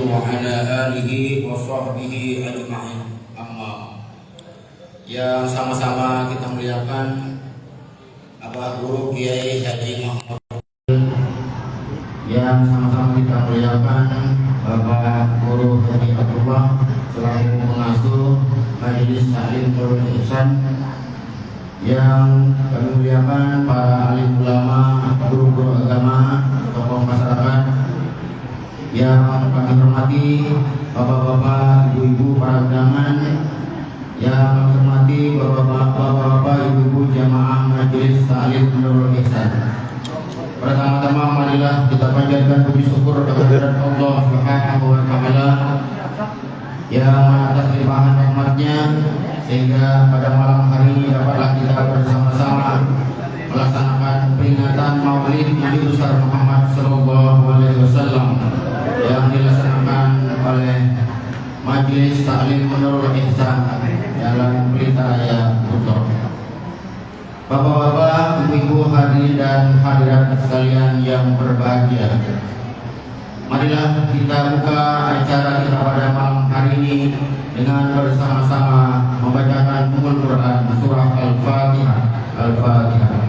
wa ala alihi wa sahbihi ajma'in. Amma, yang sama-sama kita muliakan Abah Guru Kiai Haji Muhammad, yang sama-sama kita muliakan Bapak Guru Haji Abdullah selaku pengasuh Majelis Taklim Nurul Ihsan, yang kami muliakan para alim ulama, guru-guru agama, tokoh masyarakat, yang kami hormati bapak-bapak, ibu-ibu para undangan, yang kami hormati bapak-bapak, ibu-ibu jamaah Majelis Taklim Nurul Ihsan. Pertama-tama marilah kita panjatkan puji syukur kehadirat Allah Subhanahu wa taala yang atas limpahan rahmatnya, sehingga pada malam hari ini dapatlah kita bersama-sama melaksanakan peringatan Maulid Nabi besar Muhammad sallallahu alaihi wasallam yang dilaksanakan oleh Majelis Taklim Nurul Ihsan dalam Pelita Raya Buton. Bapak-bapak, ibu-ibu, hadirin dan hadirat sekalian yang berbahagia, marilah kita buka acara kita pada malam hari ini dengan bersama-sama membacakan Ummul Quran surah Al-Fatihah. Al-Fatihah.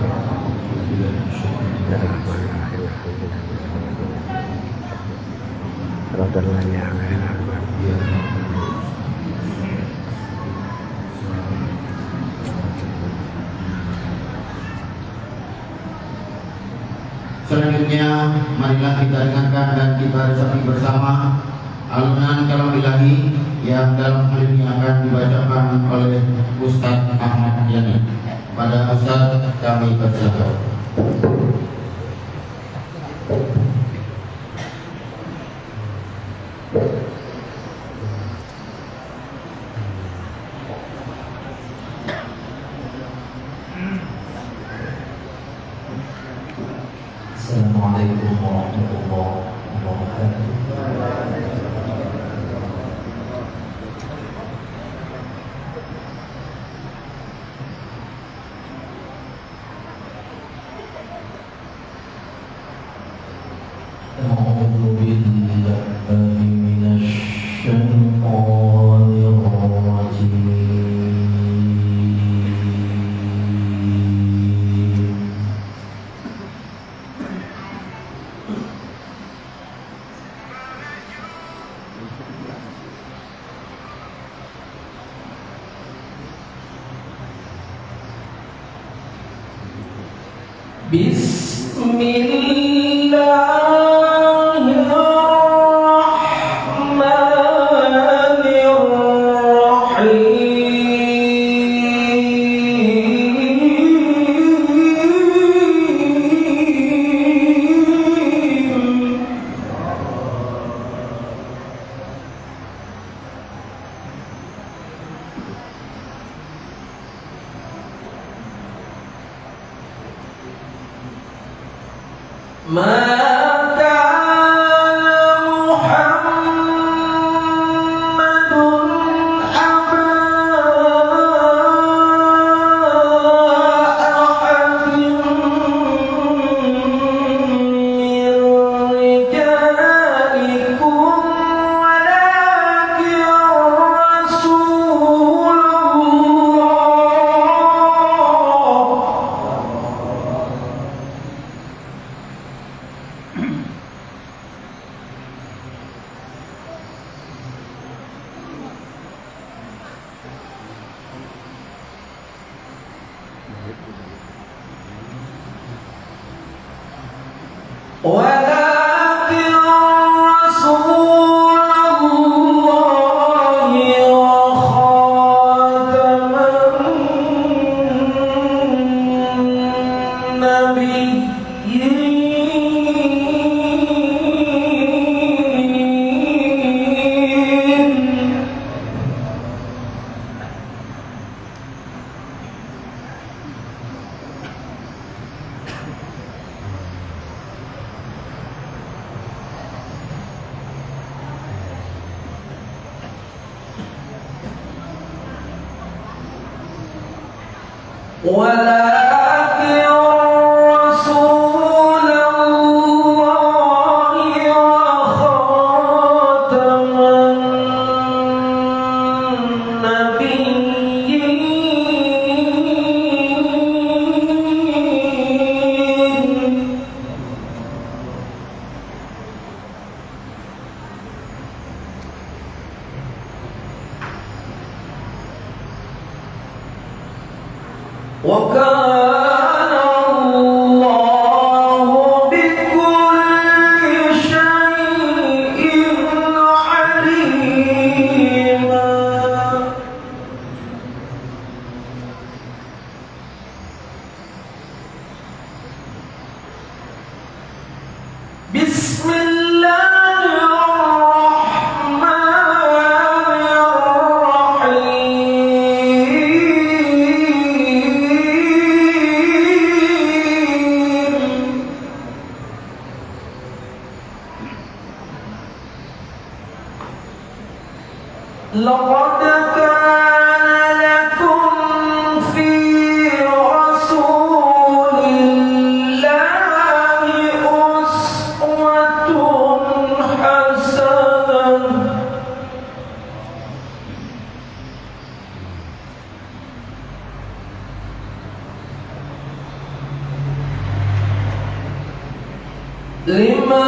Selanjutnya marilah kita dengarkan dan kita resapi bersama alunan kalam ilahi yang dalam hal ini akan dibacakan oleh Ustaz Ahmad Yani. Pada Ustaz kami persilakan. Assalamualaikum warahmatullahi wabarakatuh. A'udzu billahi minasy syaithanir rajim. وكان الله بكل شيء عليما. بسم الله لقد كان لكم في رسول الله أسوة حسنة لمن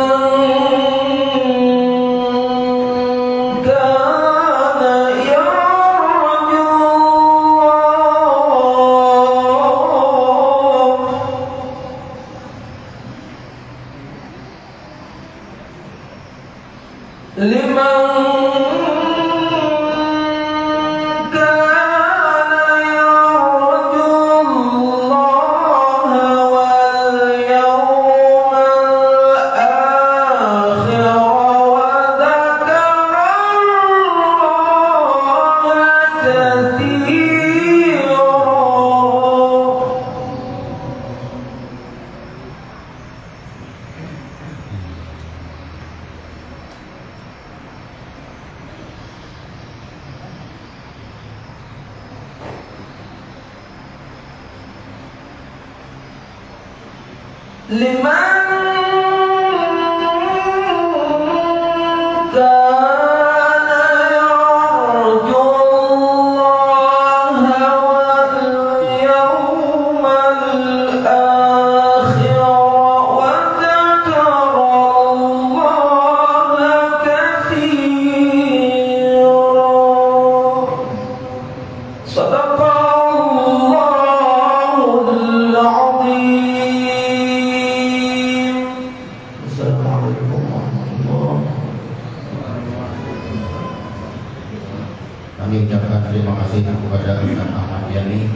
Kami ucapkan terima kasih kepada Ustaz Ahmad Yani.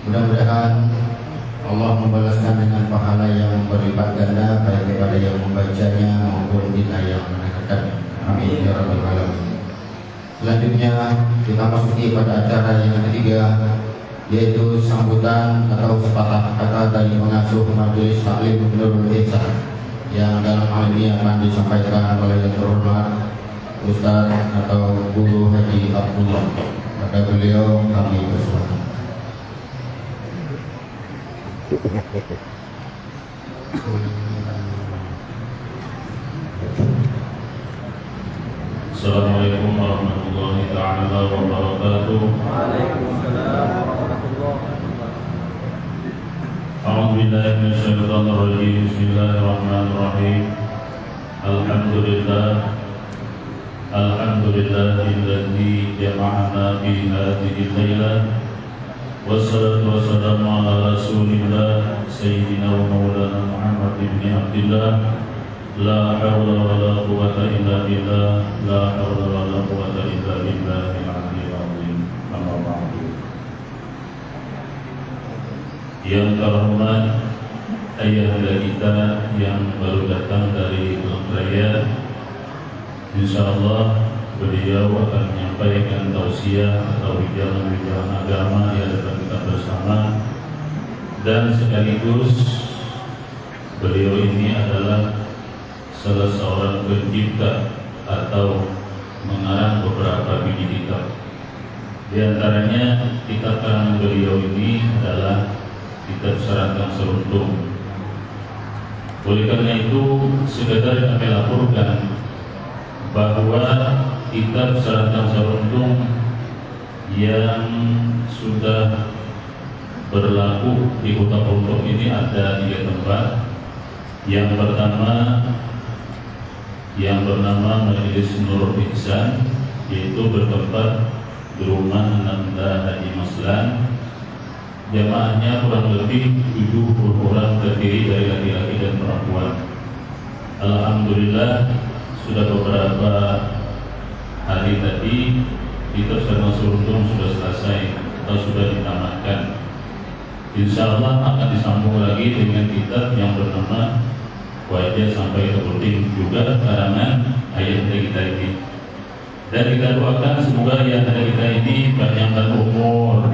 Mudah-mudahan Allah membalaskan dengan pahala yang berlipat ganda baik kepada yang membacanya maupun kita yang mendengarkannya. Amin ya rabbal alamin. Selanjutnya kita masuki pada acara yang ketiga, yaitu sambutan atau sepatah kata dari pengasuh Majelis Taklim Nurul Ihsan yang dalam hal ini akan disampaikan oleh yang terhormat Ustaz atau Guru Haji Abdullah. Maka beliau kami persilakan. Assalamualaikum warahmatullahi taala wabarakatuh. Waalaikumsalam warahmatullahi wabarakatuh. A'udzu billahi minasyaitonir rajim. Bismillahirrahmanirrahim. Alhamdulillahilladzi jama'ana fi hadhihi al-lailah. Wassalatu wassalamu ala Rasulillah sayyidina wa maulana Muhammad ibn Abdillah. La hawla wa la quwwata illa billah. La hawla wa la quwwata illa billahil aliyyil azim. Amma ba'du. Yang terhormat ayahanda kita yang baru datang dari Australia, insyaallah beliau akan menyampaikan tausiah atau wijalan-wijalan agama di hadapan kita bersama, dan sekaligus beliau ini adalah salah seorang pencipta atau mengarang beberapa biji kitab. Di antaranya kitab karangan beliau ini adalah kitab Serantang Seruntung. Oleh karena itu, sekedar kami laporkan bahwa kitab Serantang Seruntung yang sudah berlaku di Kota Ponorogo ini ada 3 tempat. Yang pertama yang bernama Majelis Nurul Ihsan, yaitu bertempat di rumah Nanda Haji Maslan. Jamaahnya kurang lebih 70 orang, terdiri dari laki-laki dan perempuan. Alhamdulillah sudah beberapa hari tadi kita sedang suruntung sudah selesai atau sudah ditamatkan. Insya Allah akan disambung lagi dengan kitab yang bernama Wajah Sampai ke Puting, juga karangan ayat kita ini. Dan kita doakan semoga yang ada kita ini panjangkan umur,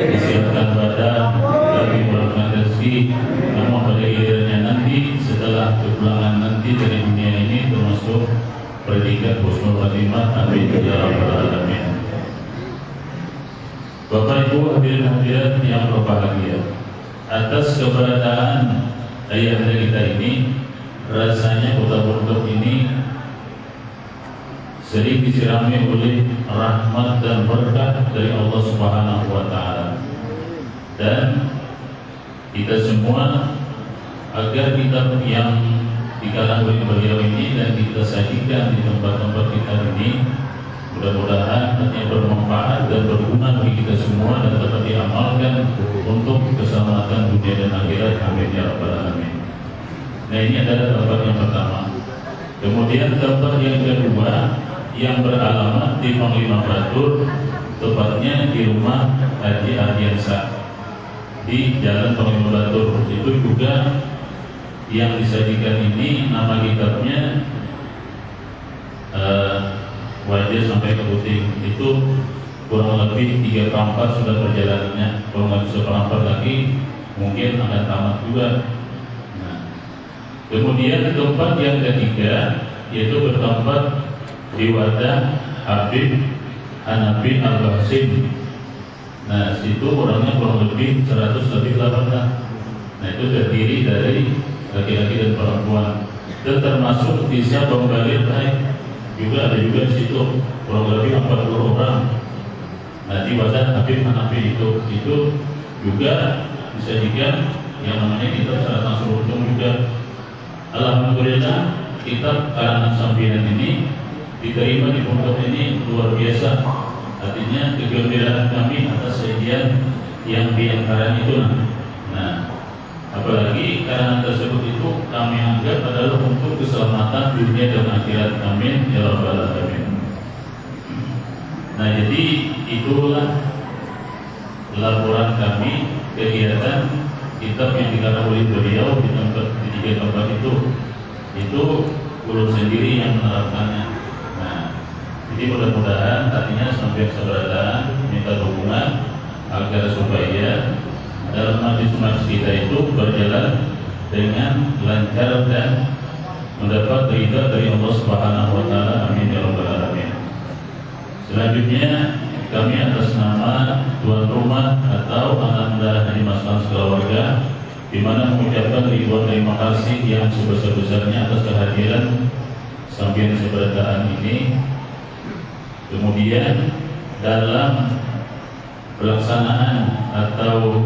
disiapkan badan, bagi murahkan rezeki, namun pada gilirannya nanti setelah kepulangan nanti dari dunia ini termasuk predikat husnul khatimah. Amin ya rabbal alamin. Bapak Ibu hadirin hadirat yang berbahagia, atas keberadaan ayah kita ini, rasanya kota-kota ini sering disirami oleh rahmat dan berkah dari Allah Subhanahu wa Ta'ala. Dan kita semua agar kitab yang dikarang oleh beliau ini dan kita sajikan di tempat-tempat kita ini mudah-mudahan hanya bermanfaat dan berguna bagi kita semua dan dapat diamalkan untuk keselamatan dunia dan akhirat. Amin ya rabbal alamin. Nah, ini adalah tempat yang pertama. Kemudian tempat yang kedua yang beralamat di Panglima Batur, tepatnya di rumah Haji Ardiansa di Jalan Panglima Batur. Itu juga yang disajikan ini nama kitabnya Wajah Sampai ke Puting. Itu kurang lebih 3 perempat sudah perjalanannya. Kalau nggak bisa perempat lagi mungkin akan tamat juga. Nah, kemudian tempat yang ketiga yaitu bertempat di wadah Habib Hanafi Al-Basim. Nah, situ orangnya kurang lebih 100 lebih 18. Nah, itu terdiri dari laki-laki dan perempuan. Dan termasuk di siapa pembalir baik juga ada juga di situ kurang lebih 40 orang. Nah, di wadah Habib Hanafi itu juga disajikan yang namanya kitab Syaratan Suruntung juga. Alhamdulillah kitab karangan sambilan ini diterima di pondok ini luar biasa. Artinya kegembiraan kami atas sajian yang diangkaran itu. Nah, apalagi karangan tersebut itu kami anggap adalah untuk keselamatan dunia dan akhirat. Amin ya rabbal alamin. Nah, jadi itulah laporan kami kegiatan kitab yang dikarang oleh beliau di 3 tempat itu. Itu ulun sendiri yang menerapkannya. Jadi mudah-mudahan artinya sampai keberadaan minta dukungan agar supaya dalam majlis kita itu berjalan dengan lancar dan mendapat ridha dari Allah Subhanahu wa Ta'ala. Amin ya rabbal alamin. Selanjutnya kami atas nama tuan rumah atau anak muda dari masalah keluarga di mana mengucapkan ribuan terima kasih yang sebesar-besarnya atas kehadiran sampai keberadaan ini. Kemudian dalam pelaksanaan atau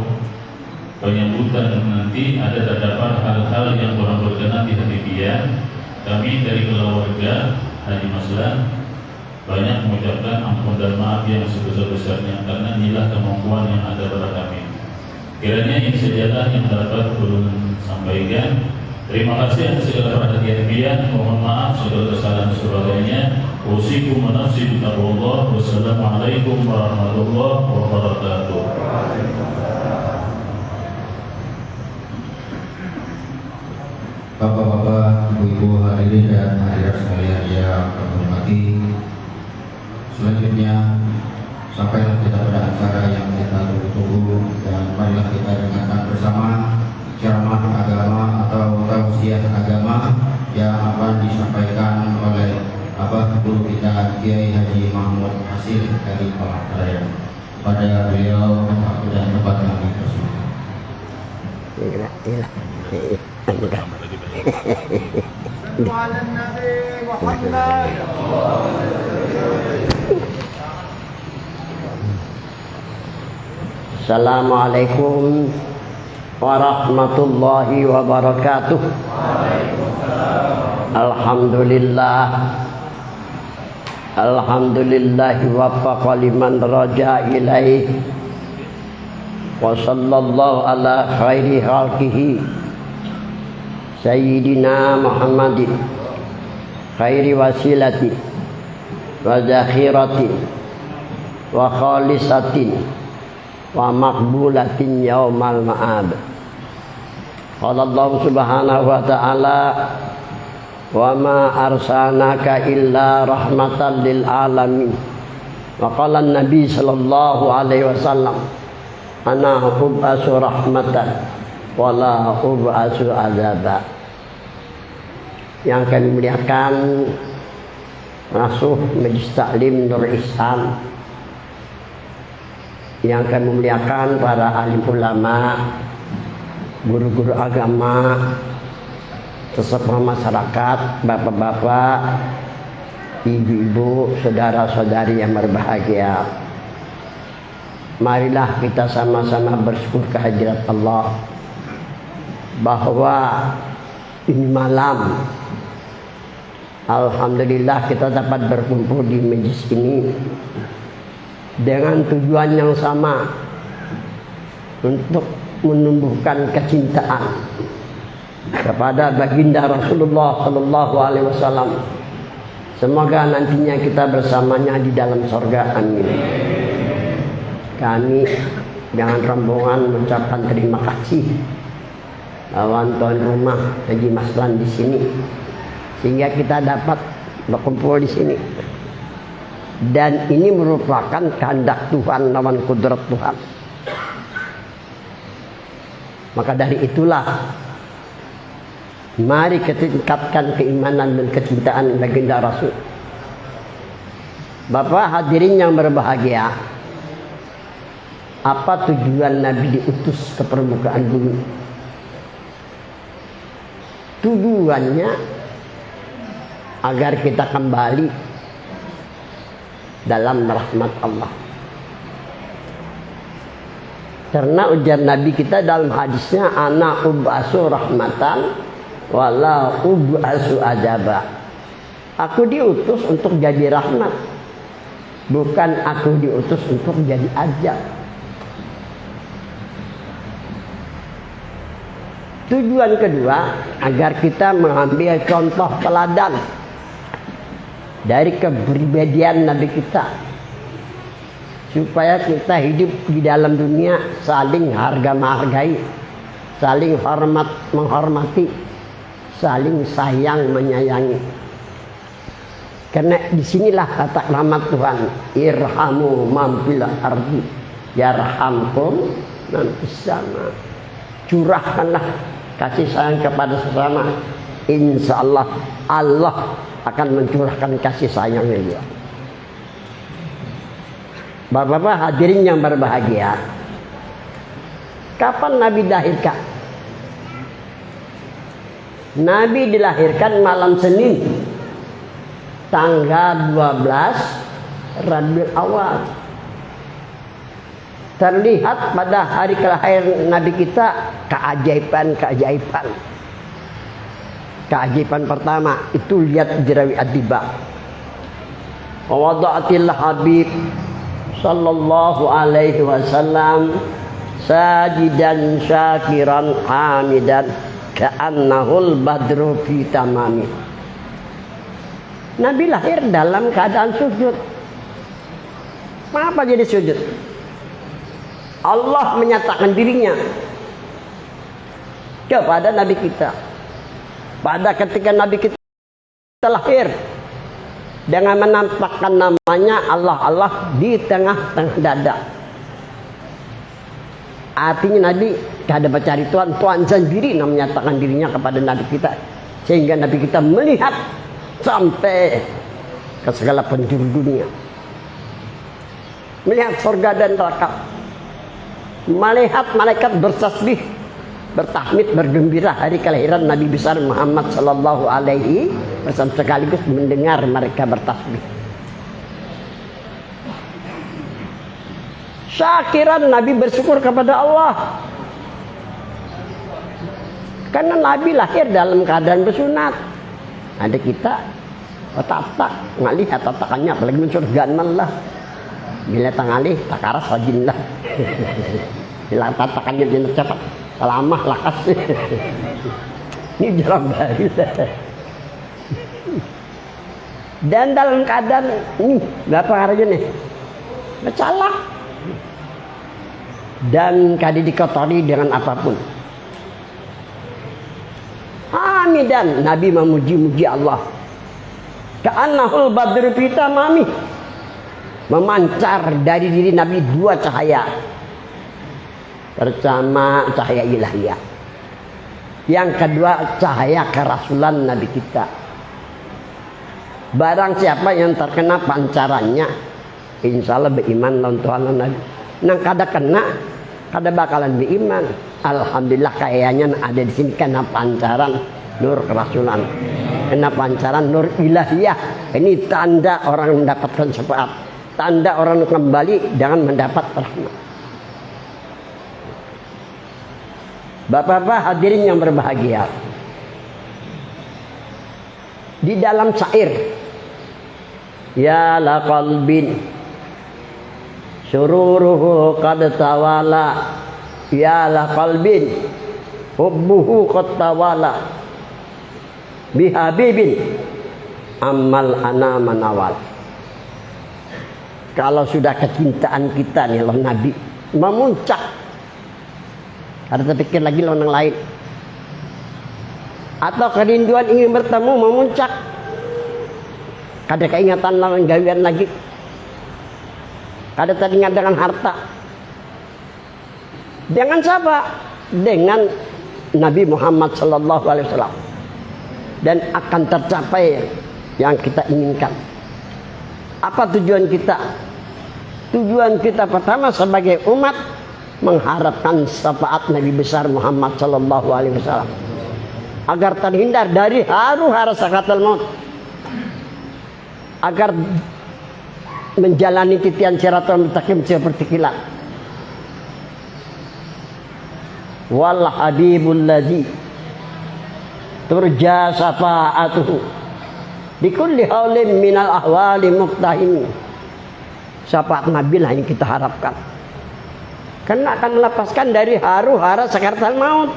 penyambutan nanti ada terdapat hal-hal yang kurang berkenan di hati dia. Kami dari keluarga Haji Maslan banyak mengucapkan ampun dan maaf yang sebesar-besarnya karena inilah kemampuan yang ada pada kami. Kiranya ini sajalah yang dapat ulun sampaikan. Terima kasih atas segala perhatian kalian. Mohon maaf segala kesalahan sebagainya. Usikum wa nafsi bitaqwallah. Wassalamualaikum warahmatullahi wabarakatuh. Bapak-bapak, ibu-ibu hadirin dan hadirat sekalian yang kami hormati, selanjutnya sampailah kita pada acara yang kita tunggu-tunggu dan marilah kita dengarkan bersama ceramah agama atau tausiah agama yang akan disampaikan oleh Abah Guru kita Kiai Haji Mahmud Hasil dari Palangkaraya. Pada beliau waktu dan tempat kami persilakan. Assalamualaikum warahmatullahi wabarakatuh. Alhamdulillah. Alhamdulillah waffaqa liman raja ilaih wa sallallahu ala khairi khalqihi Sayyidina Muhammadin khairi wasilati wa zakhiratin wa khalisatin wa maqbulatin yaumal ma'ad. Qala Allah subhanahu wa ta'ala wa ma arsalnaka illa rahmatan lil alamin. Wa qala an-nabi sallallahu alaihi wasallam ana ub'asu rahmatan wa la ub'asu azaba. Yang kami muliakan Rasul Majelis Taklim Nur Ihsan, yang kami muliakan para alim ulama, guru-guru agama, sesama masyarakat, bapak-bapak, ibu-ibu, saudara-saudari yang berbahagia. Marilah kita sama-sama bersyukur kehadirat Allah bahwa ini malam alhamdulillah kita dapat berkumpul di majlis ini dengan tujuan yang sama, untuk menumbuhkan kecintaan kepada baginda Rasulullah Sallallahu Alaihi Wasallam. Semoga nantinya kita bersamanya di dalam surga, amin. Kami dengan rombongan mengucapkan terima kasih lawan tuan rumah Haji Maslan di sini, sehingga kita dapat berkumpul di sini. Dan ini merupakan kehendak Tuhan, lawan kudrat Tuhan. Maka dari itulah mari kita tingkatkan keimanan dan kecintaan baginda Rasul. Bapak hadirin yang berbahagia, apa tujuan Nabi diutus ke permukaan bumi? Tujuannya agar kita kembali dalam rahmat Allah. Karena ujar Nabi kita dalam hadisnya, ana ub'asu rahmatan wala ub'asu azaba. Aku diutus untuk jadi rahmat, bukan aku diutus untuk jadi azab. Tujuan kedua, agar kita mengambil contoh teladan dari kepribadian Nabi kita, supaya kita hidup di dalam dunia saling harga menghargai, saling hormat menghormati, saling sayang menyayangi. Karena disinilah kata rahmat Tuhan, irhamu man fil ardi yarhamkum man fis sama. Curahkanlah kasih sayang kepada sesama, insya Allah Allah akan mencurahkan kasih sayangnya juga. Bapak-bapak hadirin yang berbahagia, kapan Nabi dilahirkan? Nabi dilahirkan malam Senin, tanggal 12 Rabiul Awal. Terlihat pada hari kelahiran Nabi kita keajaiban-keajaiban. Keajaiban pertama itu lihat jerawi adiba. Wada'atil Habib sallallahu alaihi wasallam sajidan syakiran hamidan ka'annahul badru fi tamami. Nabi lahir dalam keadaan sujud. Kenapa jadi sujud? Allah menyatakan dirinya kepada Nabi kita pada ketika Nabi kita lahir, dengan menampakkan namanya Allah di tengah-tengah dada. Artinya Nabi tidak mencari Tuhan sendiri yang menyatakan dirinya kepada Nabi kita, sehingga Nabi kita melihat sampai ke segala penjuru dunia, melihat surga dan neraka, melihat malaikat bertasbih, bertahmid, bergembira hari kelahiran Nabi besar Muhammad sallallahu alaihi wasallam, sekaligus mendengar mereka bertasbih. Syakiran, Nabi bersyukur kepada Allah, karena Nabi lahir dalam keadaan bersunat. Ada kita otak-otak nggak lihat otakannya, apalagi mensurgan malah bila tangalih takaras wajinlah. Bilang tatakannya dia cepat. Lama lakas. Ini jarang dari. Dan dalam keadaan ini berapa hari nih? Bersalah. Dan kadi dikotori dengan apapun. Hamidan, Nabi memuji-muji Allah. Ka'annahul badru pita mami. Memancar dari diri Nabi dua cahaya. Pertama cahaya ilahiyah. Yang kedua cahaya kerasulan Nabi kita. Barang siapa yang terkena pancarannya, insya Allah beriman lawan Tuhan Nabi. Nang kada kena, kada bakalan beriman. Alhamdulillah kayaknya ada di sini kena pancaran nur kerasulan, kena pancaran nur ilahiyah. Ini tanda orang mendapatkan syafaat, tanda orang kembali dengan mendapat rahmat. Bapak-bapak hadirin yang berbahagia, di dalam syair ya la qalbin syururuhu qad tawala, ya la qalbin hubbuhu qad tawala bihabibin amal ana manawal. Kalau sudah kecintaan kita nih loh Nabi memuncak, ada terpikir lagi lawan yang lain, atau kerinduan ingin bertemu memuncak, kada keingatan lawan gawian lagi, kada teringat dengan harta. Dengan siapa? Dengan Nabi Muhammad sallallahu alaihi wasallam. Dan akan tercapai yang kita inginkan. Apa tujuan kita? Tujuan kita pertama sebagai umat mengharapkan syafaat Nabi besar Muhammad sallallahu alaihi wasallam agar terhindar dari haru-hara sakaratul maut, agar menjalani titian siratal mustaqim seperti kilat. Wal habibul ladzi turja syafaatuhu di kulli haulin minal ahwali muqtahim. Syafaat Nabi lah yang kita harapkan, karena akan melepaskan dari haru-hara sakaratul maut.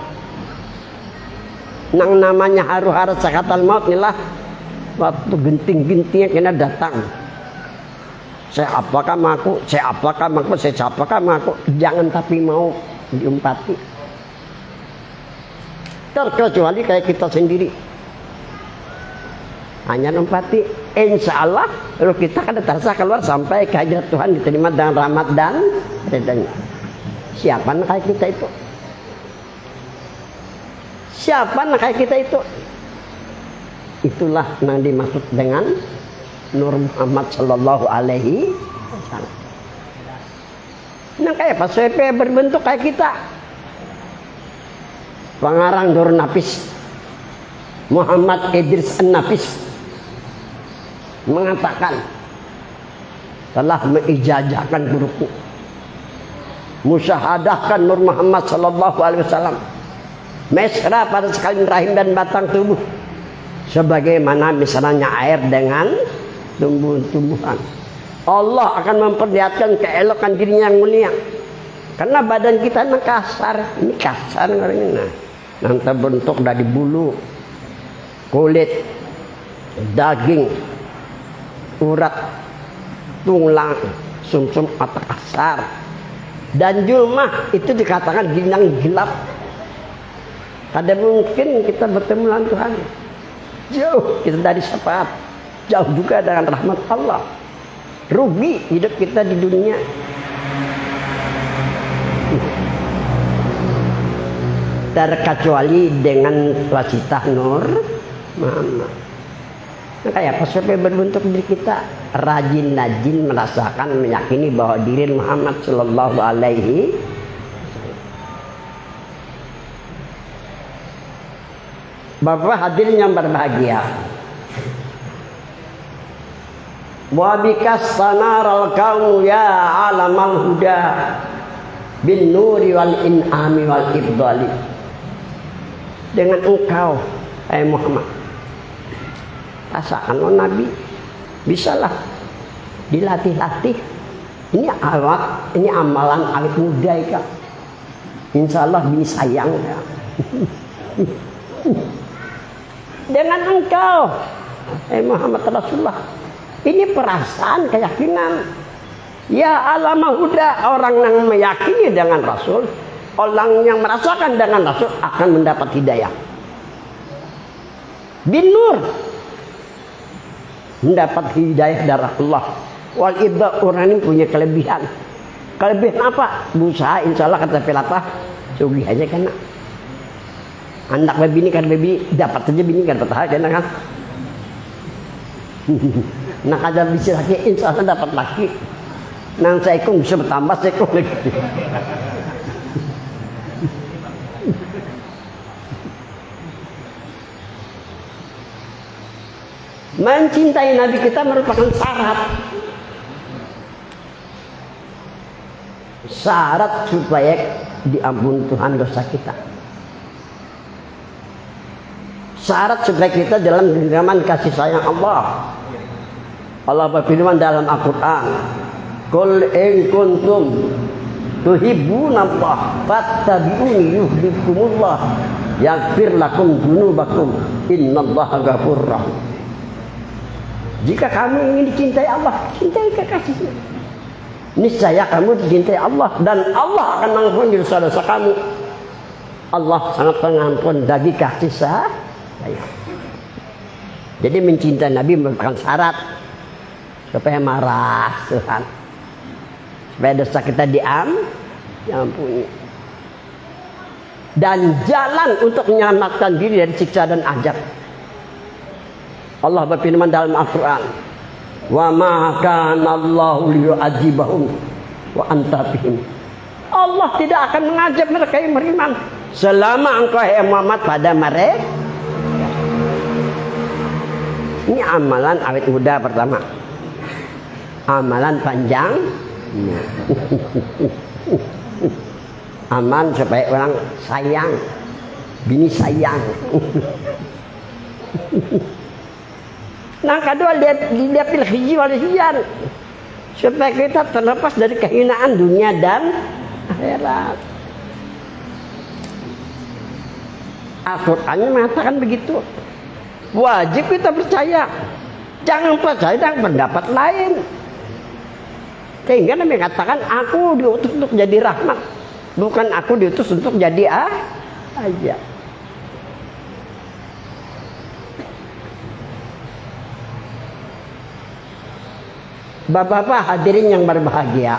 Nang namanya haru-hara sakaratul maut inilah waktu genting-gentingnya kena datang. Saya apakah maku, saya apakah maku, saya apakah maku. Jangan tapi mau diumpati. Terkecuali kayak kita sendiri. Hanya umpati, insya Allah kalau kita kada terasa keluar sampai ke hadirat Tuhan diterima dengan rahmat dan ridhanya. Siapa nak kayak kita itu? Siapa nak kayak kita itu? Itulah yang dimaksud dengan Nur Muhammad sallallahu alaihi wasallam. Nah kayak Pak CP berbentuk kayak kita. Pengarang Nur Nafis Muhammad Idris An-Nafis mengatakan, telah mengijazahkan guruku, musyahadahkan Nur Muhammad sallallahu alaihi wasallam mesra pada sekali rahim dan batang tubuh sebagaimana misalnya air dengan tumbuh-tumbuhan. Allah akan memperlihatkan keelokan dirinya yang mulia, karena badan kita ini kasar. Ini kasar orangnya. Yang terbentuk dari bulu, kulit, daging, urat, tulang, sumsum otak kasar, dan julmah itu dikatakan ginang gelap. Kada mungkin kita bertemu dengan Tuhan. Jauh kita dari syafaat, jauh juga dengan rahmat Allah. Rugi hidup kita di dunia. Terkecuali dengan wasitah Nur Muhammad. Nah, kayak apa supaya berbentuk diri kita rajin-rajin merasakan, meyakini bahwa diri Muhammad sallallahu alaihi Bapak hadirin yang berbahagia, wa bikas sanaral kaum ya alamal huda bin nuri wal in'ami wal ibdali. Dengan engkau Muhammad, rasakan Nabi, bisalah dilatih-latih. Ini awak, ini amalan awet muda ikan. Insya Allah bini sayang ya. Dengan engkau Muhammad Rasulullah. Ini perasaan, keyakinan. Ya alamah huda, orang yang meyakini dengan Rasul, orang yang merasakan dengan Rasul akan mendapat hidayah. Bin nur, mendapat hidayah dari Allah. Wal ibda, orang ini punya kelebihan. Kelebihan apa? Berusaha, insya Allah kata pelatah, sugih aja kena. Anak bini kan bini dapat saja bini kan dapat aja kan. Nah kada bisa lagi, insya Allah dapat lagi. Nang seekong bisa bertambah seekong lagi. Mencintai Nabi kita merupakan syarat supaya diampuni Tuhan dosa kita. Syarat supaya kita dalam genggaman kasih sayang Allah. Allah berfirman dalam Al-Quran, Qul in kuntum tuhibbunallah fattabi'uni yuhibbukumullah yaghfir lakum dzunubakum innallaha ghafurur rahim. Jika kamu ingin dicintai Allah, cintai kekasihnya. Niscaya kamu dicintai Allah dan Allah akan mengampuni dosa-dosa kamu. Allah sangat pengampun bagi kasih sayang. Jadi mencintai Nabi merupakan syarat supaya marah Tuhan, supaya dosa kita diampuni, dan jalan untuk menyelamatkan diri dari siksa dan azab. Allah berfirman dalam Al-Quran, wa ma kana Allahu liyu'adzibahum wa anta fihim. Allah tidak akan mengazab mereka yang beriman selama engkau Muhammad pada mereka. Ini amalan awet muda pertama. Amalan panjang. Aman supaya orang sayang. Bini sayang. Nah kedua lihat fil khizyi wal isyan, supaya kita terlepas dari kehinaan dunia dan akhirat. Al-Quran mengatakan begitu. Wajib kita percaya. Jangan percaya dengan pendapat lain. Sehingga Nabi katakan, aku diutus untuk jadi rahmat, bukan aku diutus untuk jadi aja. Bapak-bapak hadirin yang berbahagia,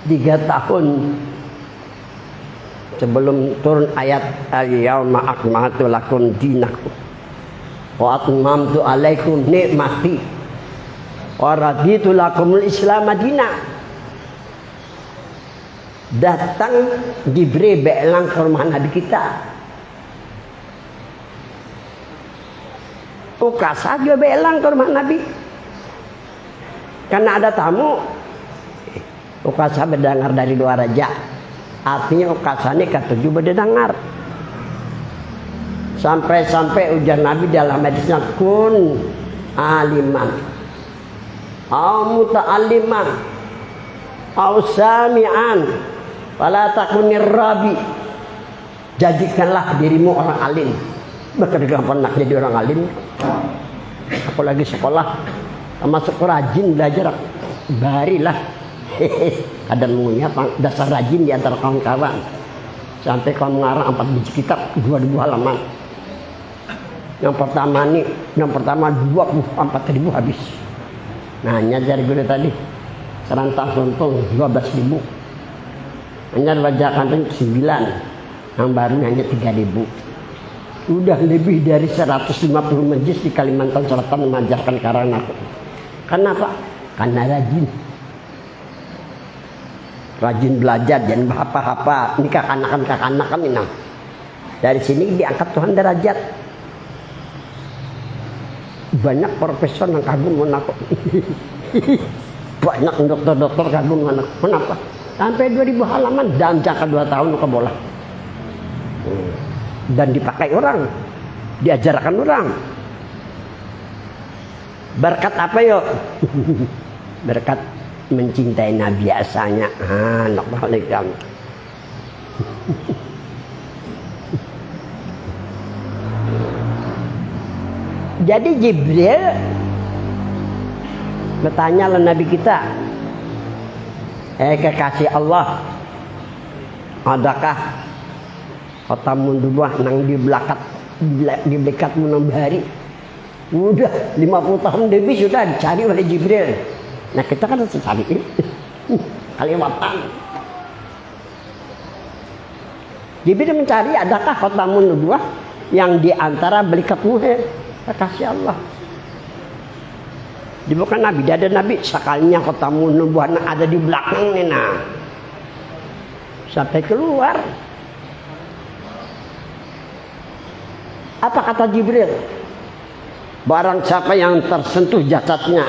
tiga tahun sebelum turun ayat al-yauma akmaltu lakum dinakum wa atmamtu alaikum nikmati wa raditu lakumul islam madinah, datang Jibril belang ke rumah Nabi kita. Ukasa juga belang ke rumah Nabi karena ada tamu. Ukasa berdengar dari dua raja, artinya Ukasa ini ketujuh berdengar. Sampai ujar Nabi dalam hadisnya, kun aliman au muta'alliman au sami'an wala takunir rabi. Jadikanlah dirimu orang alim. Bahkan gampang nak jadi orang alim. Apalagi sekolah, masuk rajin belajar, barilah. Ada mengunyah dasar rajin di antara kawan-kawan. Sampai kawan mengarang 4 biji kitab 2000 halaman. Yang pertama 24.000 habis. Nah, hanya dari guru tadi serantang untung 12.000. Hanya bacakan 9. Yang baru hanya 3.000. Udah lebih dari 150 majlis di Kalimantan Selatan mengajarkan karangan aku. Kenapa? Karena rajin belajar, jangan apa-apa. Ini kakanakan ini. Dari sini diangkat Tuhan derajat. Banyak profesor yang kagum dengan aku. Banyak dokter-dokter kagum dengan aku. Kenapa? Sampai 2000 halaman dalam jangka 2 tahun ke bola. Dan dipakai orang, diajarkan orang. Berkat apa yuk? Berkat mencintai Nabi biasanya. Anak balik kamu. Jadi Jibril bertanya lah Nabi kita, kekasih Allah, adakah khatamun nubuwah nang di belakatmu nang bahari? Udah 50 tahun lebih sudah dicari oleh Jibril. Nah kita kan harus cari Kalimantan. Jibril mencari adakah khatamun nubuwah yang di antara belakatmu, kekasih Allah. Dia bukan Nabi, dia ada Nabi sekalinya khatamun nubuwah ada di belakang nih, nah sampai keluar. Apa kata Jibril? Barang siapa yang tersentuh jasadnya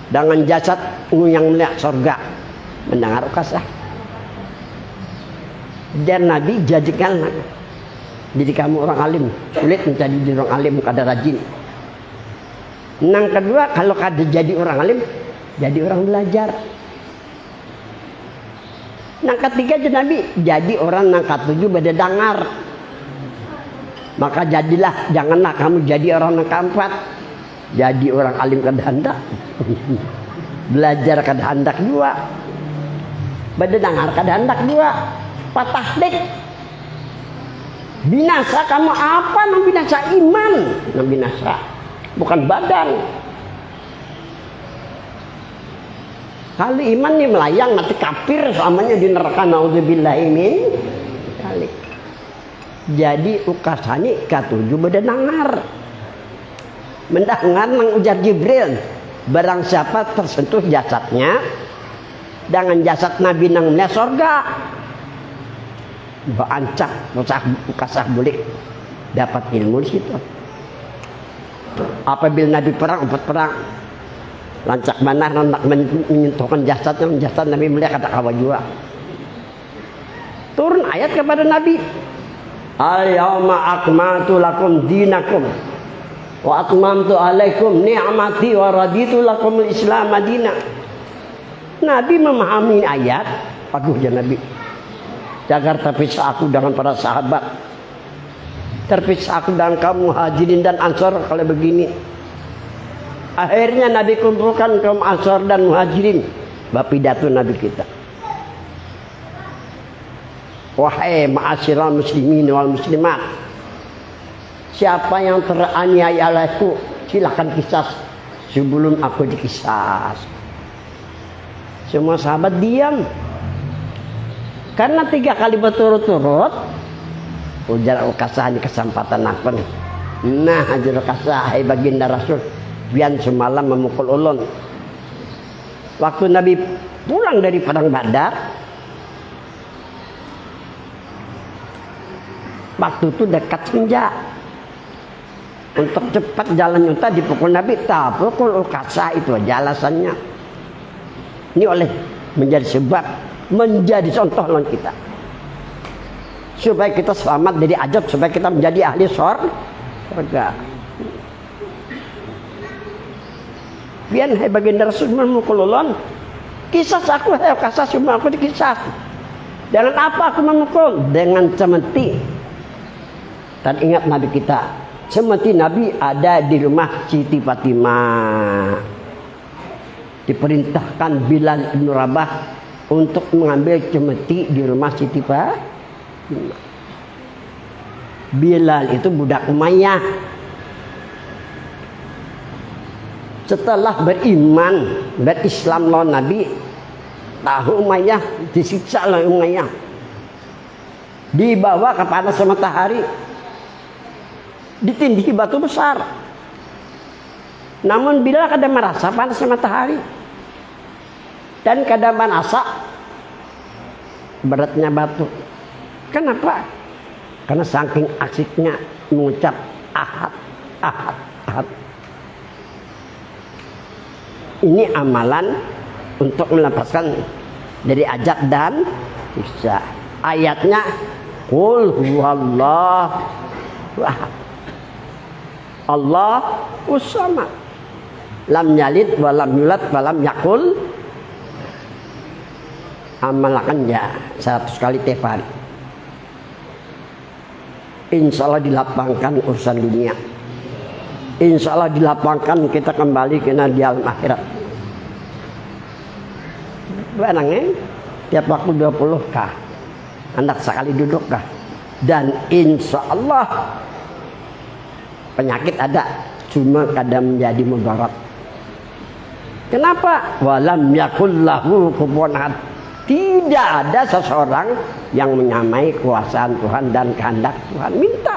dengan jasad yang melihat surga, mendengar ukasah. Dan Nabi jadikan jadi kamu orang alim, sulit menjadi orang alim kada rajin. Yang kedua, kalau kada jadi orang alim, jadi orang belajar. Yang ketiga, Nabi jadi orang yang ketujuh beda dengar. Maka jadilah, janganlah kamu jadi orang yang keempat, jadi orang alim kada hendak, belajar kada hendak juga, beda dengar kada hendak juga, patah dek. Binasa kamu apa? Nang binasa iman, nang binasa bukan badan. Kalau iman nih melayang nanti kafir selamanya di neraka, naudzubillahi min dzalik. Jadi ukasani katujuh beda dengar. Mendengar nang ujar Jibril, barang siapa tersentuh jasadnya dengan jasad Nabi nang melihat surga, baancak ukasah boleh dapat ilmu di situ. Apabila Nabi perang, umpet perang, lancak mana hendak menyentuhkan jasadnya, jasad Nabi melihat kata kawa jua. Turun ayat kepada Nabi, al-yawma akmaltu lakum dinakum wa atmamtu alaikum ni'mati wa raditu lakum al-islam madina. Nabi memahami ayat. Aduh ya Nabi, Jakarta terpisah aku dengan para sahabat, terpisah aku dengan kaum muhajirin dan ansor kalau begini. Akhirnya Nabi kumpulkan kaum ansor dan muhajirin. Bapidato Nabi kita, wahai ma'asyiral muslimin wal muslimat, siapa yang teraniaya olehku silakan kisas sebelum aku dikisas. Semua sahabat diam. Karena 3 kali berturut-turut ujar ukasah di kesempatan apa nih? Nah, hajar ukasah, hai baginda Rasul, biar semalam memukul ulun. Waktu Nabi pulang dari perang Badar, waktu itu dekat senja. Untuk cepat jalan nyata dipukul Nabi, tak pukul ukasah itu aja alasannya. Ini oleh menjadi sebab, menjadi contoh lawan kita, supaya kita selamat dari azab, supaya kita menjadi ahli surga. Biar hai baginda Rasul memukul ulun, kisah aku hai ukasah, cuma aku dikisah. Dengan apa aku memukul? Dengan cemeti. Dan ingat Nabi kita, cemeti Nabi ada di rumah Siti Fatimah. Diperintahkan Bilal bin Rabah untuk mengambil cemeti di rumah Siti Fatimah. Bilal itu budak Umayyah. Setelah beriman, berislam lawan Nabi, tahu Umayyah disiksa oleh Umayyah, dibawa ke panas matahari, ditindih batu besar. Namun bila kada merasa panas matahari dan kada merasa beratnya batu. Kenapa? Karena saking asiknya mengucap ahad, ahad, ahad. Ini amalan untuk melepaskan dari azab dan siksa. Ayatnya qul huwallahu ahad, Allahus samad, lam yalid wa lam yulad wa lam yakul amalkan ya 100 kali tiap hari. Insya Allah dilapangkan urusan dunia. Insya Allah dilapangkan kita kembali ke di alam akhirat. Barangnya tiap waktu 20 kah, anak sekali duduk kah, dan insya Allah penyakit ada, cuma kadang menjadi mudarat. Kenapa? Walam yakul lahu kufuwan ahad. Tidak ada seseorang yang menyamai kuasaan Tuhan dan kehendak Tuhan. Minta.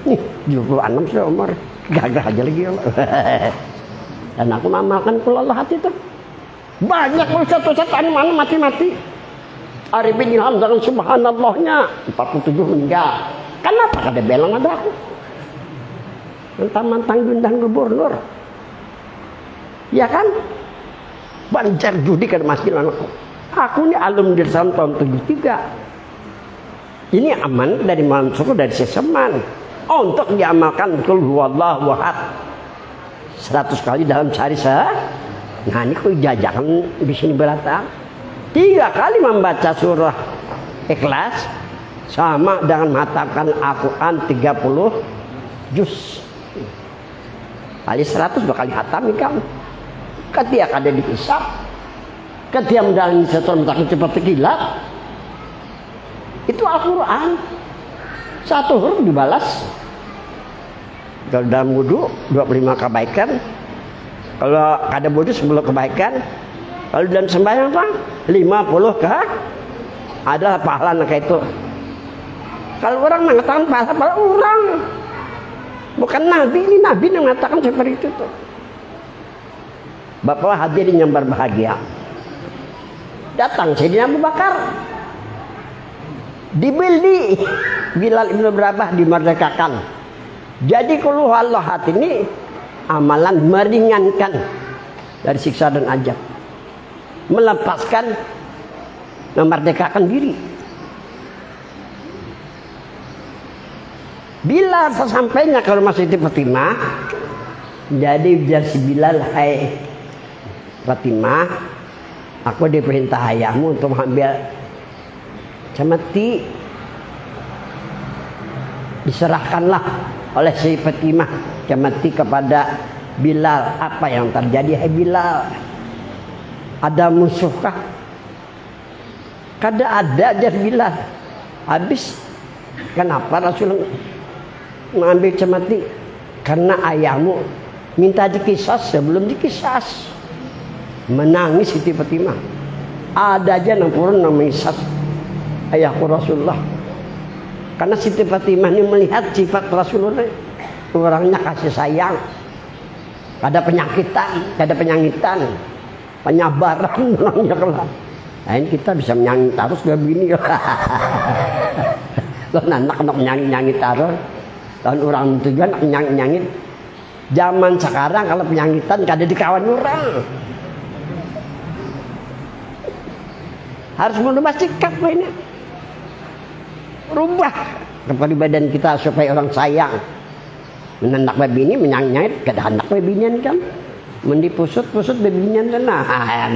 Nih, 76 sudah umur, gagah aja lagi. Dan aku mengamalkan kul Allah hati itu. Banyak ustaz-ustaz anu mati-mati. Arifin ilham dengan subhanallahnya 47 meninggal. Kenapa? Kada belang ada aku. Mentang-mentang diundang gubernur. Ya kan? Banjar judi kada masih anakku. Aku ini alumni tahun 73. Ini aman dari Mansuku dari Seseman. Untuk diamalkan kul huwallahu ahad 100 kali dalam sehari Nah ini kok jajakan di sini beratang 3 kali membaca surah Ikhlas sama dengan mengatakan Al-Quran 30 juz. Kali 100 2 kali hatam ikan. Ketika ada dihisab, ketika menjalani sesuatu mentakin seperti kilat, itu Al-Quran 1 huruf dibalas. Kalau dalam wudhu 25 kebaikan, kalau ada wudhu 10 kebaikan, kalau dalam sembahyang apa? 50 kah? Adalah pahala kayak itu. Kalau orang mengatakan pahala orang, bukan Nabi, ini Nabi yang mengatakan seperti itu tuh. Bapak hadirin yang berbahagia, datang Sayyidina Abu Bakar, dibeli Bilal ibn Rabah dimerdekakan. Jadi kalau Allah hati ini amalan meringankan dari siksa dan azab, melepaskan, memerdekakan diri. Bilal sesampainya ke rumah Siti Fatimah, jadi ujar si Bilal, hai Fatimah, aku diperintah ayahmu untuk mengambil cemeti. Diserahkanlah oleh si Fatimah cemeti kepada Bilal. Apa yang terjadi, hai Bilal? Ada musuhkah? Kada ada, jar Bilal. Habis kenapa Rasulullah mengambil cemeti? Karena ayahmu minta dikisas sebelum dikisas. Menangis Siti Fatimah. Ada aja yang turun mengisas ayahku Rasulullah. Karena Siti Fatimah ini melihat sifat Rasulullah, orangnya kasih sayang, ada penyakitan, ada penyangitan, penyabaran orangnya kelak. Nah ini kita bisa menyangit terus gak begini. Kalau anak menyangit terus, tahun orang tujuan nyangit. Zaman sekarang kalau penyangitan kada dikawan orang. Harus merubah sikap ini. Rubah kepribadian kita supaya orang sayang. Menanak babini menyangit kada anak babinian kan. Mendipusut-pusut babinian kan. Nah,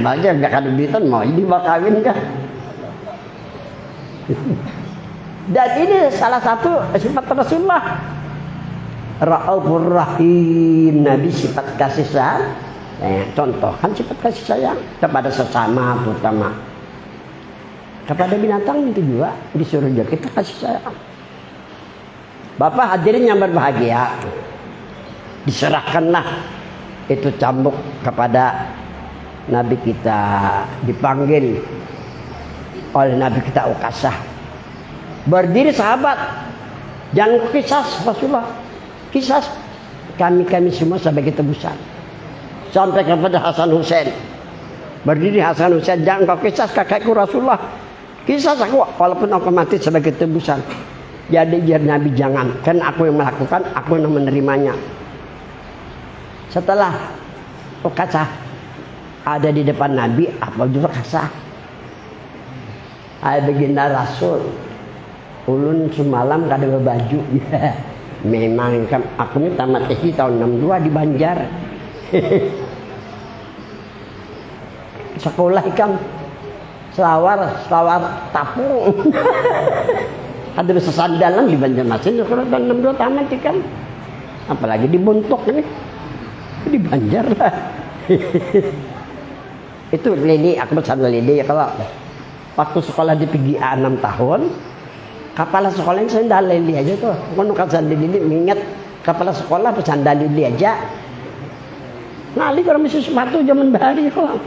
baca gak kada duitan mau dibakawin kan. Dan ini salah satu sifat Rasulullah. Ra'ufur Rahim, Nabi sifat kasih sayang. Contohkan sifat kasih sayang kepada sesama, terutama kepada binatang itu juga disuruh juga kita kasih sayang. Bapak hadirin yang berbahagia, diserahkanlah itu cambuk kepada Nabi kita, dipanggil oleh Nabi kita Ukasah. Berdiri sahabat, jangan kisas Rasulullah, kisas kami semua sebagai tebusan. Sampai kepada Hasan Husain, berdiri Hasan Husain, jangan kau kisas kakakku Rasulullah. Kisah aku walaupun aku mati sebagai tebusan. Jadi biar Nabi jangan, kan aku yang melakukan, aku yang menerimanya. Setelah Ukasah ada di depan Nabi, apa juga Ukasah? Ada baginda Rasul. Ulun semalam kada berbaju. Memang kan aku ini tamat SD tahun 62 di Banjar. Sekolah ikan selawar tapung. Ada bisa sandalan di Banjarmasin kalau dan 62 taman kan. Apalagi di Bontok ini. Di Banjar lah. Itu lidi, aku bersama lidi ya kalau waktu sekolah di PGA 6 tahun, kepala sekolahnya sandal lidi aja tuh. Aku nukat sandal lidi, mengingat kepala sekolah bersandal lidi aja. Ngali kalau mesti sepatu zaman bahari kok.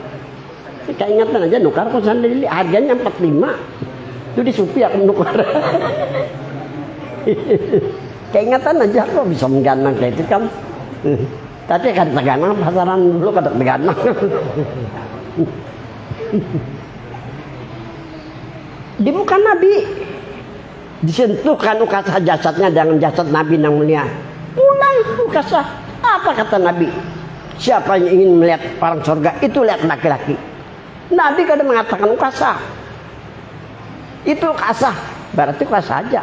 Keingatan aja nukar kok sandal lidi, harganya 45. Itu di Supi aku nukar. Keingatan aja kok bisa mengganang kayak itu kan. Tapi kan teganang pasaran dulu kada teganang. Di muka Nabi disentuhkan ukasa jasadnya dengan jasad Nabi yang mulia. Pulang ukasa. Apa kata Nabi? Siapa yang ingin melihat orang surga itu lihat laki-laki. Nabi kadang mengatakan ukasa. Itu ukasa. Berarti ukasa aja.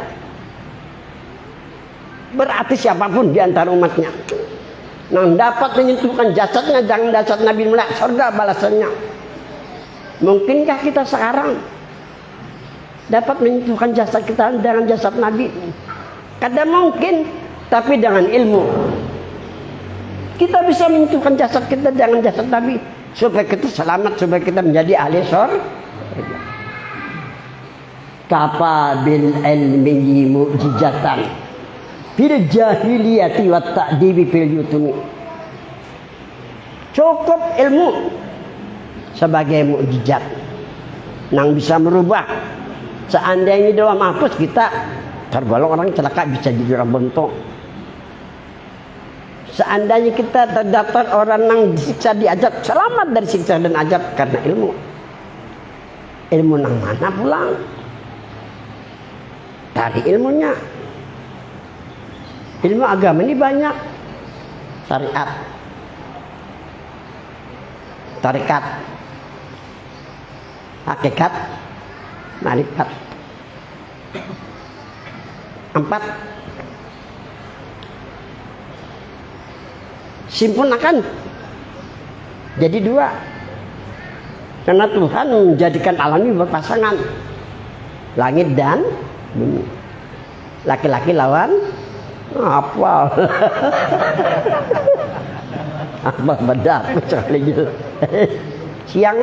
Berarti siapapun di antara umatnya yang dapat menyentuhkan jasadnya jangan jasad Nabi mulia surga balasannya. Mungkinkah kita sekarang dapat menyentuhkan jasad kita dengan jasad Nabi? Kadang mungkin, tapi dengan ilmu. Kita bisa menyentuhkan jasad kita dengan jasad Nabi supaya kita selamat, supaya kita menjadi ahli surga. Kafa bil ilmi mu'jizatan fil jahiliyati wa ta'dibi fil yutumi. Cukup ilmu sebagai mukjizat yang bisa merubah. Seandainya doa mahfuz kita tergolong orang celaka bisa jadi orang bontok. Seandainya kita terdaftar orang yang disiksa diazab selamat dari siksa dan azab karena ilmu. Ilmu yang mana pulang? Dari ilmunya. Ilmu agama ini banyak. Syariat, tarekat, hakikat, marifat. 4. Simpulkan jadi 2. Karena Tuhan menjadikan alam ini berpasangan, langit dan bumi. Laki-laki lawan apa? Apa bedak sekali gitu. Siang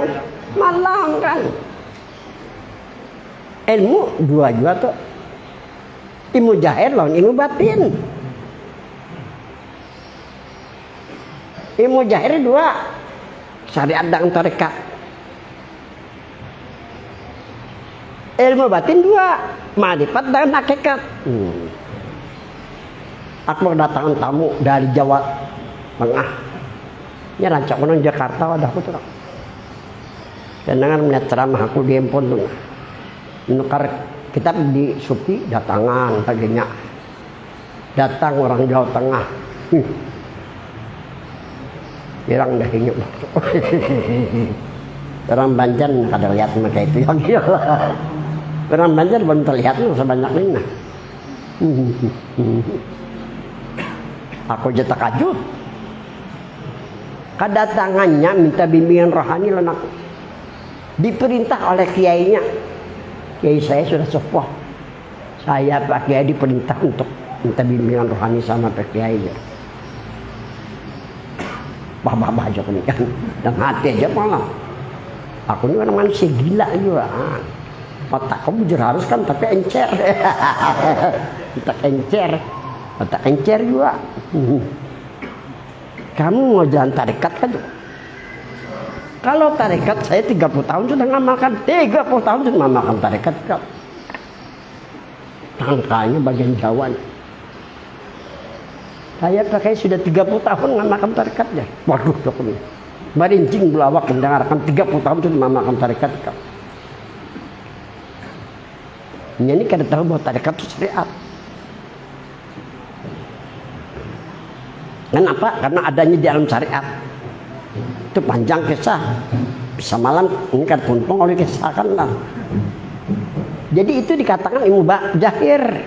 malam kan. Ilmu 2 juga tuh. Ilmu zahir lawan ilmu batin. Ilmu zahir 2. Syariat dan tarekat. Ilmu batin 2. Marifat dan hakikat. Aku kedatangan tamu dari Jawa Tengah. Ini rancak orang Jakarta ada aku tuh. Dan dengan melihat ceramah aku di handphone tuh. Menukar kitab di Supi datangan baginya. Datang orang Jawa Tengah. Pirang dah ingat. Orang Banjar kada lihat mereka itu yang gila. Orang Banjar belum terlihat sebanyak ini. Aku jatuh takjub. Kedatangannya minta bimbingan rohani lan aku. Diperintah oleh kiainya. Kiai saya sudah sepuh. Saya Pak Kiai diperintah untuk minta bimbingan rohani sama Pak Kiai. Bah aja kan. Dan hati aja malah. Aku ini orang manusia gila juga. Otak kamu bujur harus kan tapi encer. Otak encer. Otak encer juga. Kamu mau jalan tarekat kan? Kalau tarekat saya 30 tahun sudah ngamalkan. 30 tahun sudah ngamalkan tarekat. Tangkanya bagian Jawa. Saya pakai sudah 30 tahun ngamalkan tarekatnya. Waduh, ini barincing belawak mendengarkan 30 tahun sudah ngamalkan tarekat. Ini kada tahu bahwa tarekat itu syariat. Kenapa? Karena adanya di alam syariat. Itu panjang kisah. Bisa malam ini kan puntung oleh kisah kan lah. Jadi itu dikatakan ilmu zahir.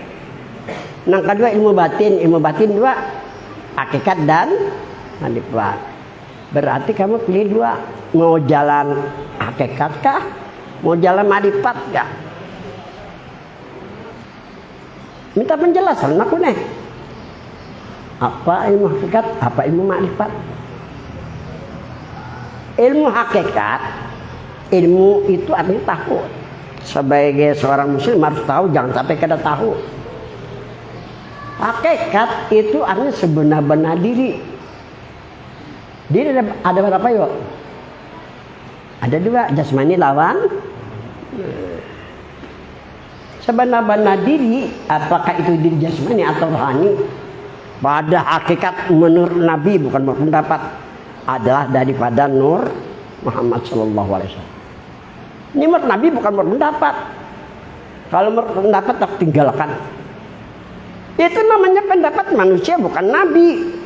Yang kedua ilmu batin. Ilmu batin 2. Hakikat dan marifat. Berarti kamu pilih 2. Mau jalan hakikat kah? Mau jalan marifat gak? Minta penjelasan aku nih. Apa ilmu hakikat? Apa ilmu marifat? Ilmu hakikat, ilmu itu artinya tahu. Sebagai seorang muslim harus tahu, jangan sampai kada tahu. Hakikat itu artinya sebenar-benar diri. Diri ada berapa yuk? Ada dua, jasmani lawan sebenar-benar diri. Apakah itu diri jasmani atau rohani? Pada hakikat menurut Nabi, bukan menurut pendapat, adalah daripada Nur Muhammad Sallallahu Alaihi Wasallam. Ini menurut Nabi, bukan menurut pendapat. Kalau menurut pendapat tak tinggalkan. Itu namanya pendapat manusia, bukan Nabi.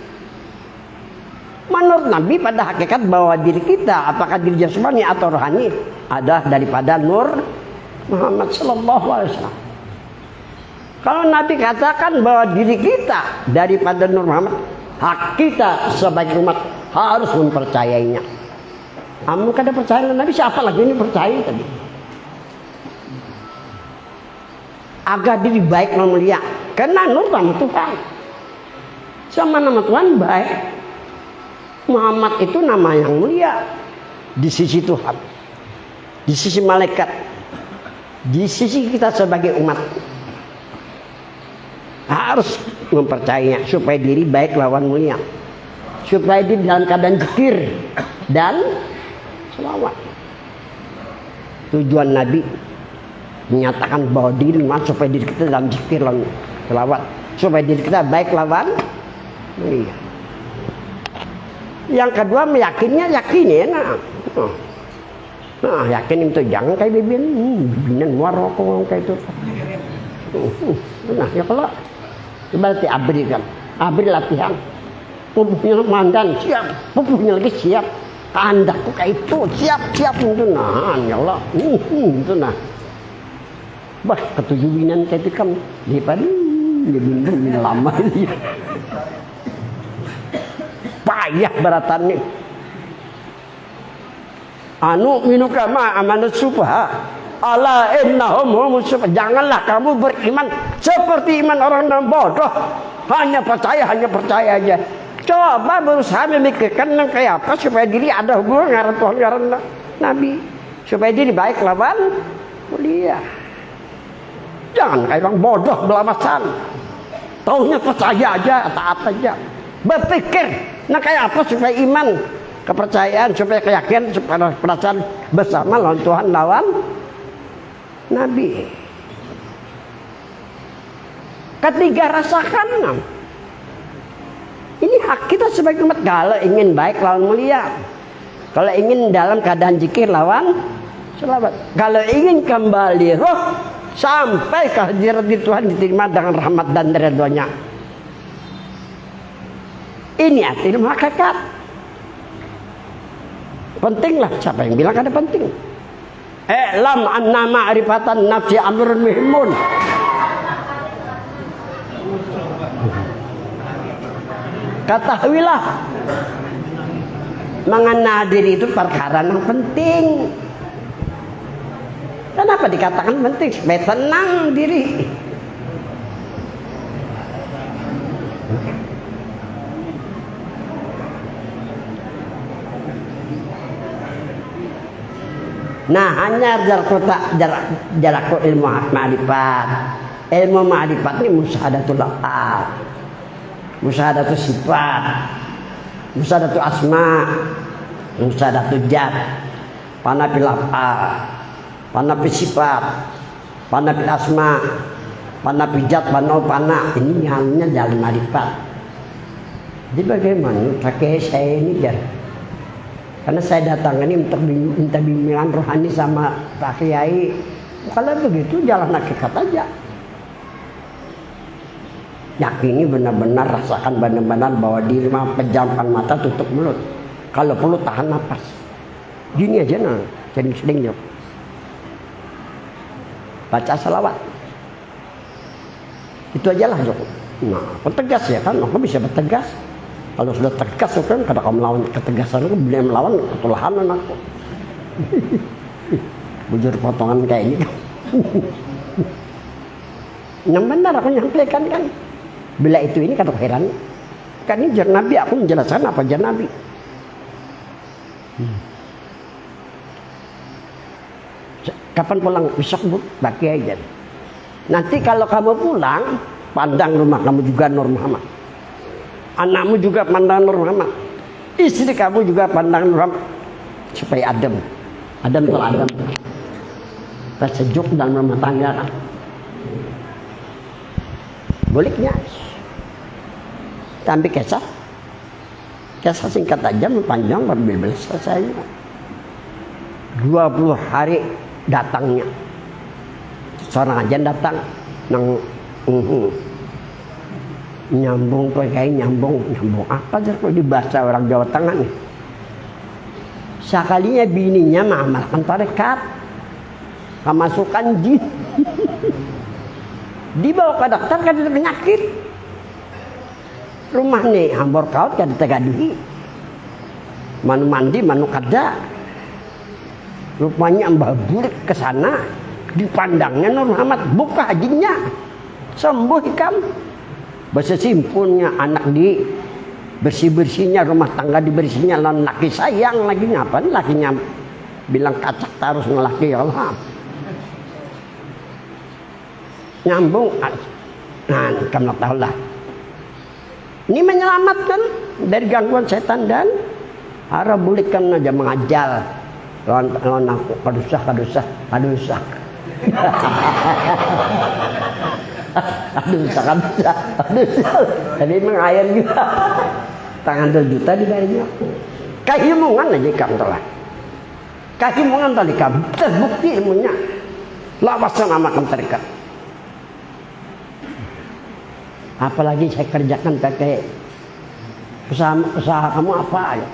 Menurut Nabi pada hakikat bahwa diri kita, apakah diri jasmani atau rohani, adalah daripada Nur Muhammad Sallallahu Alaihi Wasallam. Kalau Nabi katakan bahwa diri kita daripada Nur Muhammad, hak kita sebagai umat harus mempercayainya. Kamu kada percaya Nabi, siapa lagi ini percaya tadi? Agar diri baik dan mulia, karena Nur sama Tuhan. Sama nama Tuhan baik. Muhammad itu nama yang mulia di sisi Tuhan, di sisi malaikat, di sisi kita sebagai umat. Harus mempercayainya supaya diri baik lawan mulia, supaya diri dalam keadaan zikir dan selawat. Tujuan Nabi menyatakan bahwa diri supaya diri kita dalam zikir lawan selawat, supaya diri kita baik lawan mulia. Yang kedua meyakinnya, yakinin. Nah, yakin itu jangan kayak bibinan warokong kayak itu. Nah, ya kalau berarti abri kan, abri latihan. Pupuhnya mandan siap, pupuhnya lagi siap. Andakku kayak itu siap itu. Nah, ya Allah, itu nah. Bah, ketujuh binan kayak itu kan daripada lebih lama ini. Payah beratannya. Anu minuka ma amanat subha. Ala innahum humus subha. Janganlah kamu beriman seperti iman orang yang bodoh. Hanya percaya aja. Coba berusaha memikirkan yang kayak apa supaya diri ada hubungan dengan Tuhan dengan Nabi. Supaya diri baik lawan mulia. Jangan kayak orang bodoh belamasan. Taunya percaya aja, taat aja. Berpikir, nah kayak apa supaya iman, kepercayaan, supaya keyakinan, supaya perasaan bersama lawan Tuhan lawan Nabi. Ketiga, rasakan. Ini hak kita sebagai umat. Kalau ingin baik lawan mulia, kalau ingin dalam keadaan zikir lawan selawat, kalau ingin kembali roh sampai kehadirat di Tuhan diterima dengan rahmat dan ridhonya. Ini ilmu hakikat. Pentinglah, siapa yang bilang ada penting? Lam anna ma'rifatan nafsi amrun muhimun. Ketahuilah mengenal diri itu perkara yang penting. Kenapa dikatakan penting? Supaya tenang diri. Nah, hanya jarakku ilmu ma'rifat. Ilmu ma'rifat ini musyahadatul af'al, musyahadatul sifat, musyahadatul asma, musyahadatul zat, panapil af'al, panapil sifat, panapil asma, panapil zat, panapil. Ini hanya dalam ma'rifat. Jadi bagaimana pakai saya ini jar? Karena saya datang ini untuk minta bimbingan rohani sama Pak Kiai. Kalau begitu jalan hakikat aja. Yakini benar-benar, rasakan benar-benar bahwa diri mah pejamkan mata, tutup mulut. Kalau perlu tahan nafas. Gini aja nah, jadi sedang jawab. Baca salawat. Itu aja lah Joko. Nah, tegas ya kan, aku bisa bertegas. Kalau sudah tegas kan kada kau melawan ketegasan aku, beliau melawan ketulahanan aku. bujur potongan kayak ini. Yang benar aku nyampaikan kan. Bila itu ini kata heran. Kan ini jar Nabi, aku menjelaskan apa jar Nabi. Kapan pulang? Besok bu, baki aja. Nanti kalau kamu pulang, pandang rumah kamu juga Nur Muhammad. Anakmu juga pandang Nur Muhammad. Istri kamu juga pandang Nur Muhammad. Supaya adem. Adem kalau adem. Sejuk dalam rumah tangga kan. Bolehnya. Tapi kisah singkat aja, panjang berbeda selesai. 20 hari datangnya. Seorang aja datang nang nyambung pakai nyambung apa sih kalau dibaca orang Jawa Tengah nih. Sekalinya bininya mengamalkan tarekat, kemasukan jin. Dibawa ke dokter kan ada penyakit. Rumah nih hambor kaut kan tegaduhi. Manu mandi manu kada. Rupanya Mbah Bulik ke sana, dipandangnya Nur Muhammad, buka hajinya. Sembuh ikam. Bahasa simpunnya anak di bersih-bersihnya rumah tangga dibersihnya lawan laki sayang lagi ngapain lakinya bilang kacak tarus ngelaki ya Allah. Nyambung. Nah, kamu tahu lah. Ini menyelamatkan dari gangguan setan dan arah Bulik kan aja mengajal. Lawan aku kadusak. Aduh. Jadi mengayan juga. Tangan 2 juta dibayarnya. Kahimungan aja kamu telah. Kahimungan tadi kamu terbukti ilmunya. Lawasan amakan terikat. Apalagi saya kerjakan pakai usaha kamu apa ya?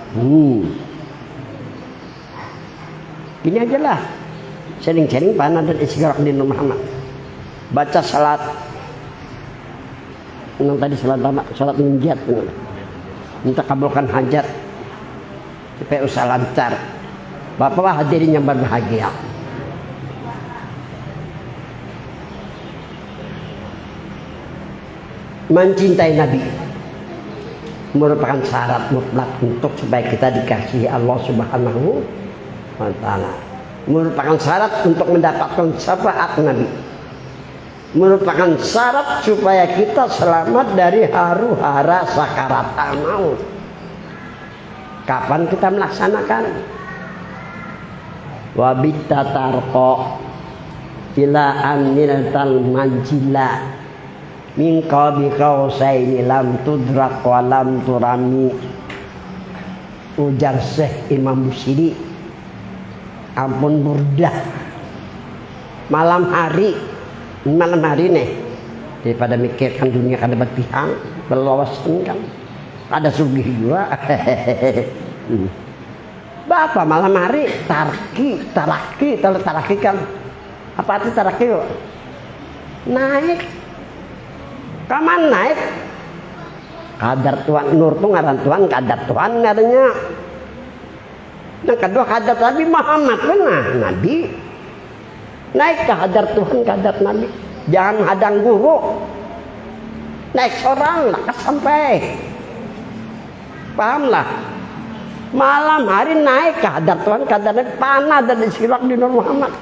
Ini aja lah. Sering-sering panah dan istighfar di Nur Muhammad. Baca salat. Yang tadi salat minjat. Minta kabulkan hajat. Supaya usaha lancar. Bapak hadirin yang berbahagia. Mencintai Nabi merupakan syarat mutlak untuk supaya kita dikasihi Allah Subhanahu wa Ta'ala. Merupakan syarat untuk mendapatkan syafaat Nabi. Merupakan syarat supaya kita selamat dari haru-hara sakaratul maut. Kapan kita melaksanakan? Wa bittatarqa ila anniltal manjila min qabi qausaini lam tudrak wa lam turami. Ujar Syekh Imam Busiri, ampun Burdah, malam hari nih daripada mikirkan dunia kada berpihak berlawasan kan ada sugih juga. Bapak malam hari taraki kan apa itu taraki yuk? Naik kaman naik kadar Tuhan nur tuh ngaran Tuhan kadar Tuhan ngarannya. Yang kedua kadar Nabi Muhammad benar Nabi naik ke kadar Tuhan kadar Nabi, jangan hadang guru naik seorang lah sampai pahamlah. Malam hari naik ke kadar Tuhan kadar Nabi, panah dan istighfar di Nur Muhammad.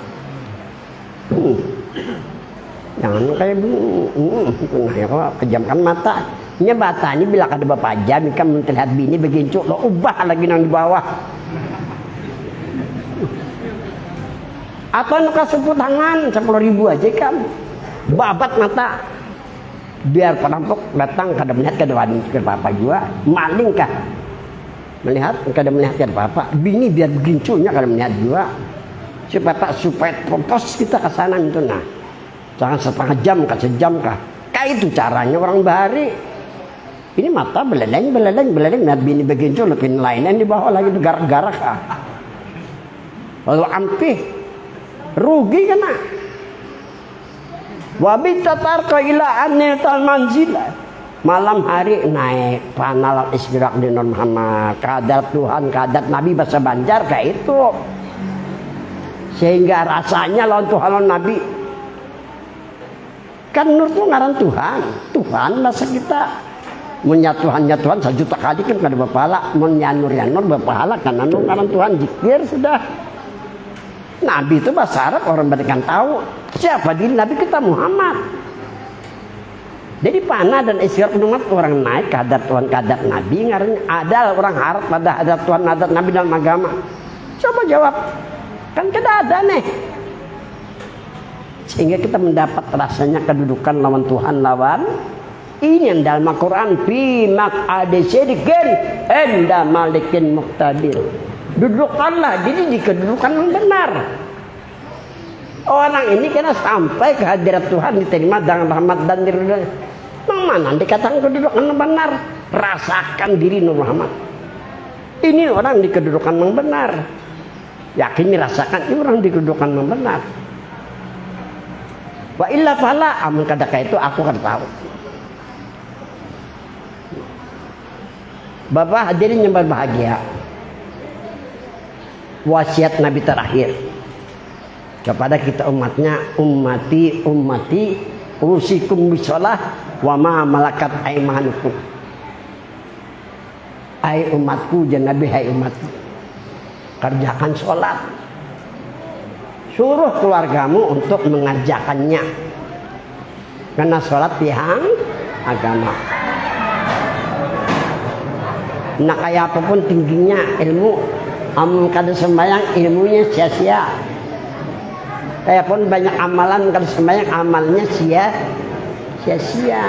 Jangan kayak pejamkan mata. Ini batanya bila kada bapak jam ikan melihat bini begincuk lo ubah lagi nang di bawah. Atau nuka sepu tangan 10.000 aja kan. Babat mata. Biar perampok datang kada melihat kada wani ke papa juga, maling kah? Melihat kada melihat ke papa. Bini biar begincuknya kada melihat juga. Supaya propos kita ke sana itu nah. Jangan setengah jam kah sejam kah. Kayak itu caranya orang bahari. Ini mata beledeng. Nah bini begitu lebih lainnya di bawah lagi garak-garak kah. Lalu ampih rugi kena. Wabi tatarqa ila anil manzila. Malam hari naik panal istighraq di Nur Muhammad. Kadar Tuhan, kadar Nabi bahasa Banjar kayak itu. sehingga rasanya lawan Tuhan lawan Nabi. Kan nur itu ngaran Tuhan. Tuhan masa kita menyatuhannya Tuhan 1 juta kali kan kada berpahala, menyanur berpahala karena nur ngaran Tuhan zikir sudah. Nabi itu bahasa Arab orang berikan tahu siapa diri Nabi kita Muhammad. Jadi panah dan istighfar umat orang naik kadar Tuhan kadar Nabi ngarannya ada orang harap pada hadap Tuhan hadap Nabi dalam agama. Coba jawab, kan kada ada nih. Sehingga kita mendapat rasanya kedudukan lawan Tuhan lawan ini yang dalam Al-Quran fi maq'adi sidqin inda malikin muqtadir. Dudukkanlah jadi di kedudukan yang benar. Orang ini kena sampai ke hadirat Tuhan diterima dengan rahmat dan ridha. Mana dikatakan kedudukan yang benar? Rasakan diri Nur Muhammad. Ini orang di kedudukan yang benar. Yakini rasakan ini orang di kedudukan yang benar. Wa illa fala amun kadaka itu aku kan tahu. Bapak hadirin yang berbahagia. Wasiat Nabi terakhir kepada kita umatnya, ummati usikum bisalah wa ma malakat aimanukum. Hai umatku, jangan Nabi, hai umatku, kerjakan sholat. Suruh keluargamu untuk mengerjakannya, karena sholat tiang agama. Nah kayak apapun tingginya ilmu, kada sembahyang ilmunya sia-sia. Kayak pun banyak amalan kada sembahyang amalnya sia-sia.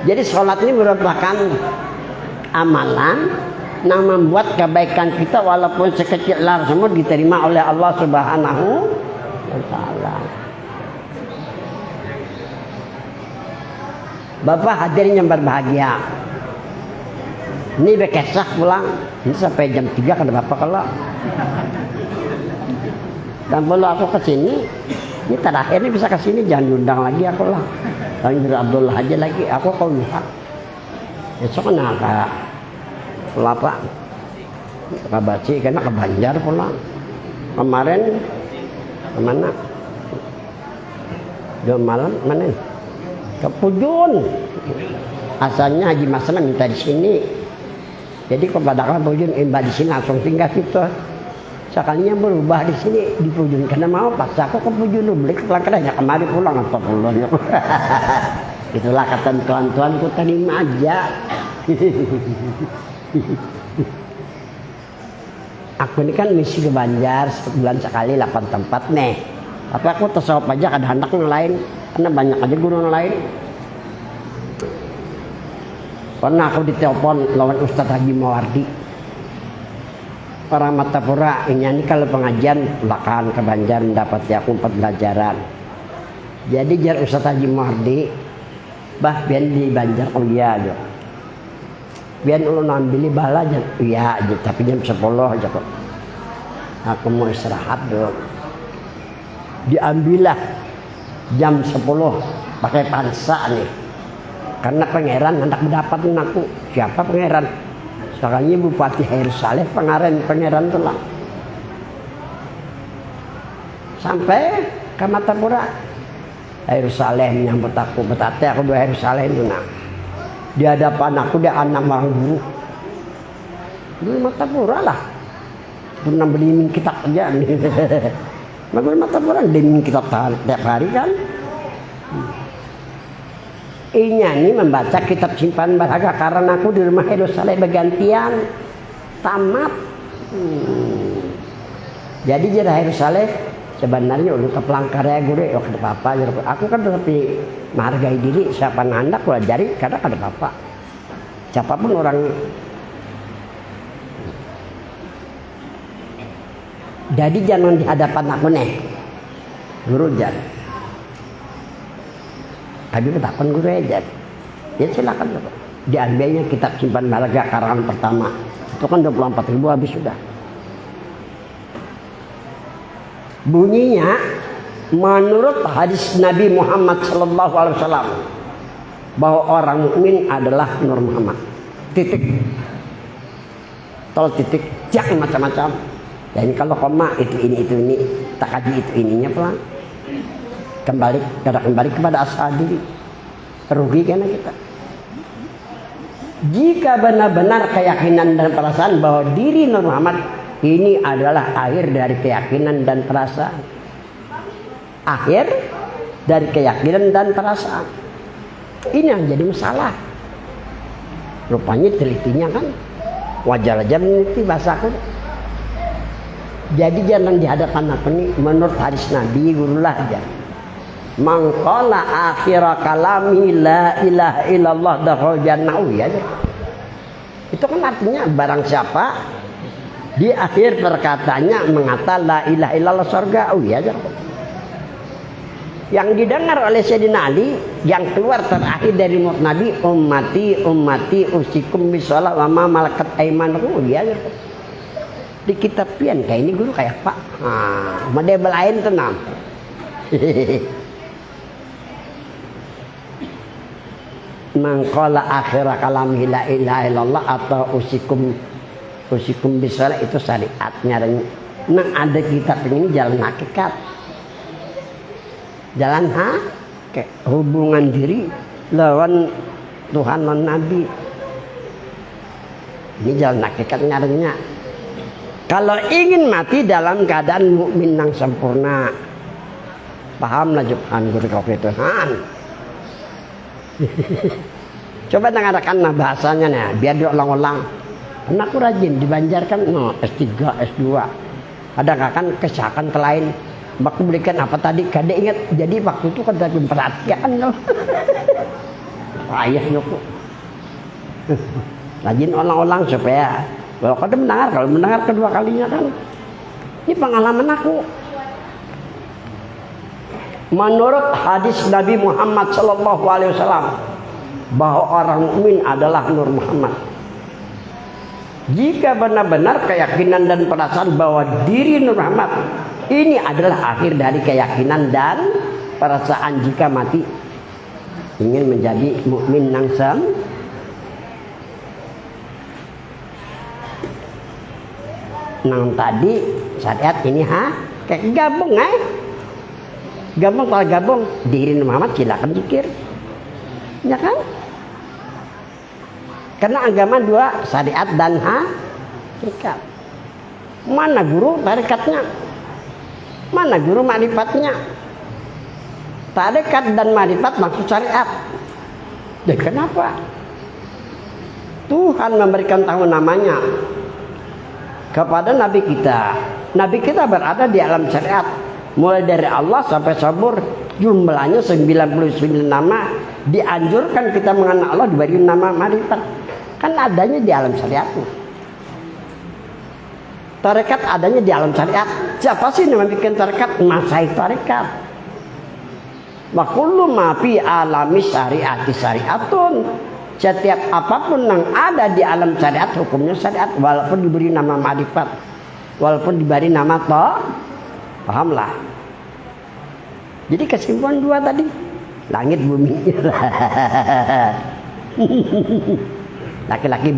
Jadi sholat ini merupakan amalan yang membuat kebaikan kita walaupun sekecil lar semua diterima oleh Allah Subhanahu wa taala. Bapak hadirin yang berbahagia, ini bekesah pulang ini sampai jam 3 kada apa kalau dan kalau aku kesini ini terakhir ini bisa kesini jangan diundang lagi aku lah. Panggil Abdullah aja lagi aku kau lihat besok kena ke Kelapa Kabaci karena ke Banjar pulang kemarin kemana 2 malam mana ke Pujun asalnya Haji Masana minta di sini. Jadi kepada kalian Pujun di sini langsung tinggal gitu. Sekalinya berubah di sini di Pujun karena mau paksa aku ke Pujun dulu beli kelangkanya kemari pulang apa pulang. Itulah kata tuan-tuan ku terima aja. Aku ini kan misi ke Banjar sebulan sekali 8 tempat nih. Tapi aku tersawap aja ada anak yang lain karena banyak aja guru yang lain. Pernah aku ditelepon lawan Ustadz Haji Mawardi orang Matapura ini kalau pengajian belakang ke Banjar mendapati aku 4 pelajaran. Jadi jar Ustadz Haji Mawardi bah biar di Banjar oh iya aja biar ulun ambil bala aja iya aja tapi jam 10 aja kok aku mau istirahat dulu diambillah jam 10 pakai pansa nih karena pangeran hendak mendapatkan aku. Siapa pangeran? Soalnya Bupati Hair Saleh pangeran telah sampai ke Matapura. Hair Saleh menyambut aku betate aku dua Hair Saleh itu nah di hadapan aku dia anak orang guru di Matapura lah pernah beli kitab aja nih. Bagaimana Matapura beli kitab tiap hari kan. Ini membaca kitab simpan berharga karena aku di rumah Hair Saleh bergantian tamat. Jadi jadi Hair Saleh sebenarnya udah kepelangkar ya guru ya kada apa-apa. Aku kan tapi menghargai diri siapa nanda aku ajari karena kada apa-apa. Siapapun orang jadi jangan di hadapan aku nih guru jangan. Tadi bertakon guru aja, ya silakan diambilnya kitab simpan berharga karangan pertama itu kan 24.000 habis sudah. Bunyinya menurut hadis Nabi Muhammad SAW bahwa orang mukmin adalah Nur Muhammad. Titik, tol titik, jangan macam-macam. Dan kalau koma itu ini, tak kaji itu ininya pelan. Kembali kepada asal diri. Rugi karena kita. Jika benar-benar keyakinan dan perasaan bahwa diri Nur Muhammad ini adalah akhir dari keyakinan dan perasaan. Akhir dari keyakinan dan perasaan. Ini yang jadi masalah. Rupanya telitinya kan wajar aja meneliti bahasaku. Jadi jangan dihadapkan apa nih menurut hadis Nabi gurulah aja. Man qala akhir kalami la ilaha illallah dakhal jannah ya. Itu kan artinya barang siapa di akhir perkataannya mengatakan la ilaha illallah surga ya. Yang didengar oleh Sayyidina Ali yang keluar terakhir dari mulut Nabi ummati usikum bisalah wa ma malakat aymanukum ya. Di kitab pian kayak ini guru kayak Pak. Model lain tenang. Mangqala akhira kalamihi la ilaha illallah atau usikum bisalah itu syariatnya. Nang ada kitab ini jalan hakikat. Jalan hubungan diri lawan Tuhan dan Nabi. Ini jalan hakikat nyarinya. Kalau ingin mati dalam keadaan mukmin yang sempurna, pahamlah Tuhan guru kau Tuhan. Coba dengarkan bahasanya nih, biar diulang-ulang. Anakku rajin dibanjarkan S3, S2. Ada kan kesakan lain. Baku berikan apa tadi? Kadek ingat. Jadi waktu itu kan tadi perhatian loh. Ayah nyoko. Rajin ulang-ulang supaya kalau kau mendengar kedua kalinya kan. Ini pengalaman aku. Menurut hadis Nabi Muhammad SAW bahwa orang mukmin adalah Nur Muhammad. Jika benar-benar keyakinan dan perasaan bahwa diri Nur Muhammad ini adalah akhir dari keyakinan dan perasaan jika mati ingin menjadi mukmin yang nang tadi syariat ini kayak gabung kalau gabung diri Muhammad silakan zikir ya kan karena agama dua syariat dan hakikat. Mana guru tarikatnya, mana guru makrifatnya. Tarikat dan makrifat maksud syariat. Dan kenapa Tuhan memberikan tahu namanya kepada Nabi kita. Nabi kita berada di alam syariat. Mulai dari Allah sampai sabur jumlahnya 99 nama. Dianjurkan kita mengenal Allah diberi nama makrifat. Kan adanya di alam syariat. Tarekat adanya di alam syariat. Siapa sih yang bikin tarekat? Masyayikh tarekat. Wa kullu ma fi alami syariati syariatun. Setiap apapun yang ada di alam syariat hukumnya syariat walaupun diberi nama makrifat, walaupun diberi nama pahamlah. Jadi kesimpulan dua tadi langit bumi. Laki-laki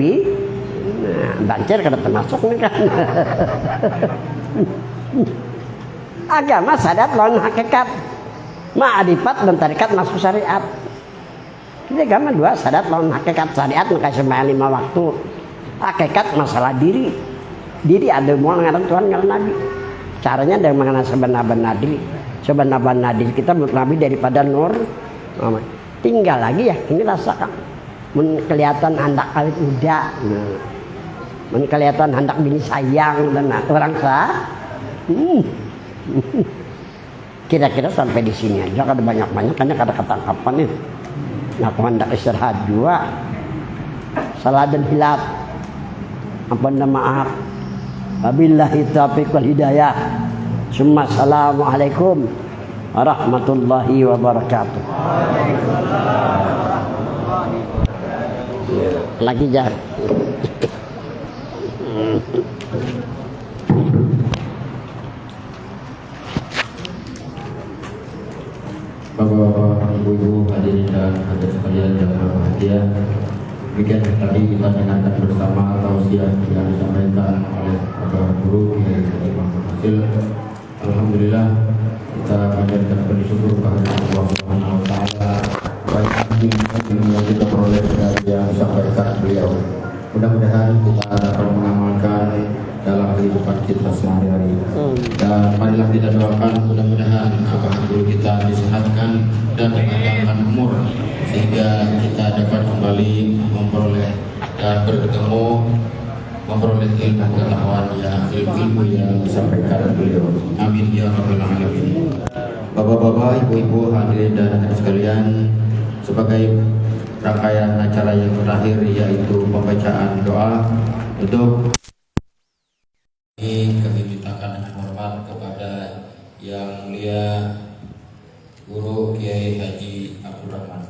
bancer kada termasuk nih kan. Agama syariat lawan hakikat. Ma'rifat dan tarikat masuk syariat. Jadi agama dua syariat lawan hakikat. Syariat maka sembahyang 5 waktu. Hakikat masalah diri. Diri ada mau ngaran Tuhan ngaran Nabi. Caranya dengan mengenal sebenar-benar diri. Sebenar-benar diri kita menurut Nabi daripada nur. Tinggal lagi ya ini rasakan. Kelihatan hendak kawin muda. Kelihatan hendak bini sayang dan orang kira-kira sampai di sini aja. Kada banyak-banyak hanya kada ketangkapan nih. Aku hendak istirahat juga. Salah dan hilaf. Apa maaf. Wabillahi taufiq wal hidayah. Assalamualaikum warahmatullahi wabarakatuh. Lagi jar. Bapak-bapak, ibu-ibu, hadirin dan hadirat sekalian yang berbahagia. Demikian tadi kita dengarkan bersama tausiah yang disampaikan oleh Bapak Guru wakil. Alhamdulillah kita panjatkan puji syukur kepada Allah Subhanahu wa taala baik ilmu yang kita peroleh dari yang disampaikan beliau. Mudah-mudahan kita dapat mengamalkan dalam kehidupan kita sehari-hari. Dan marilah kita doakan mudah-mudahan abah guru kita disehatkan dan dipanjangkan umur sehingga kita dapat kembali memperoleh dan bertemu memperoleh ilmu pengetahuan yang ilmu yang disampaikan beliau. Amin ya rabbal alamin. Bapak-bapak, ibu-ibu, hadirin dan hadirin sekalian, sebagai rangkaian acara yang terakhir yaitu pembacaan doa untuk kami mintakan dengan hormat kepada Yang Mulia Guru Kiai Haji Abdul Rahman.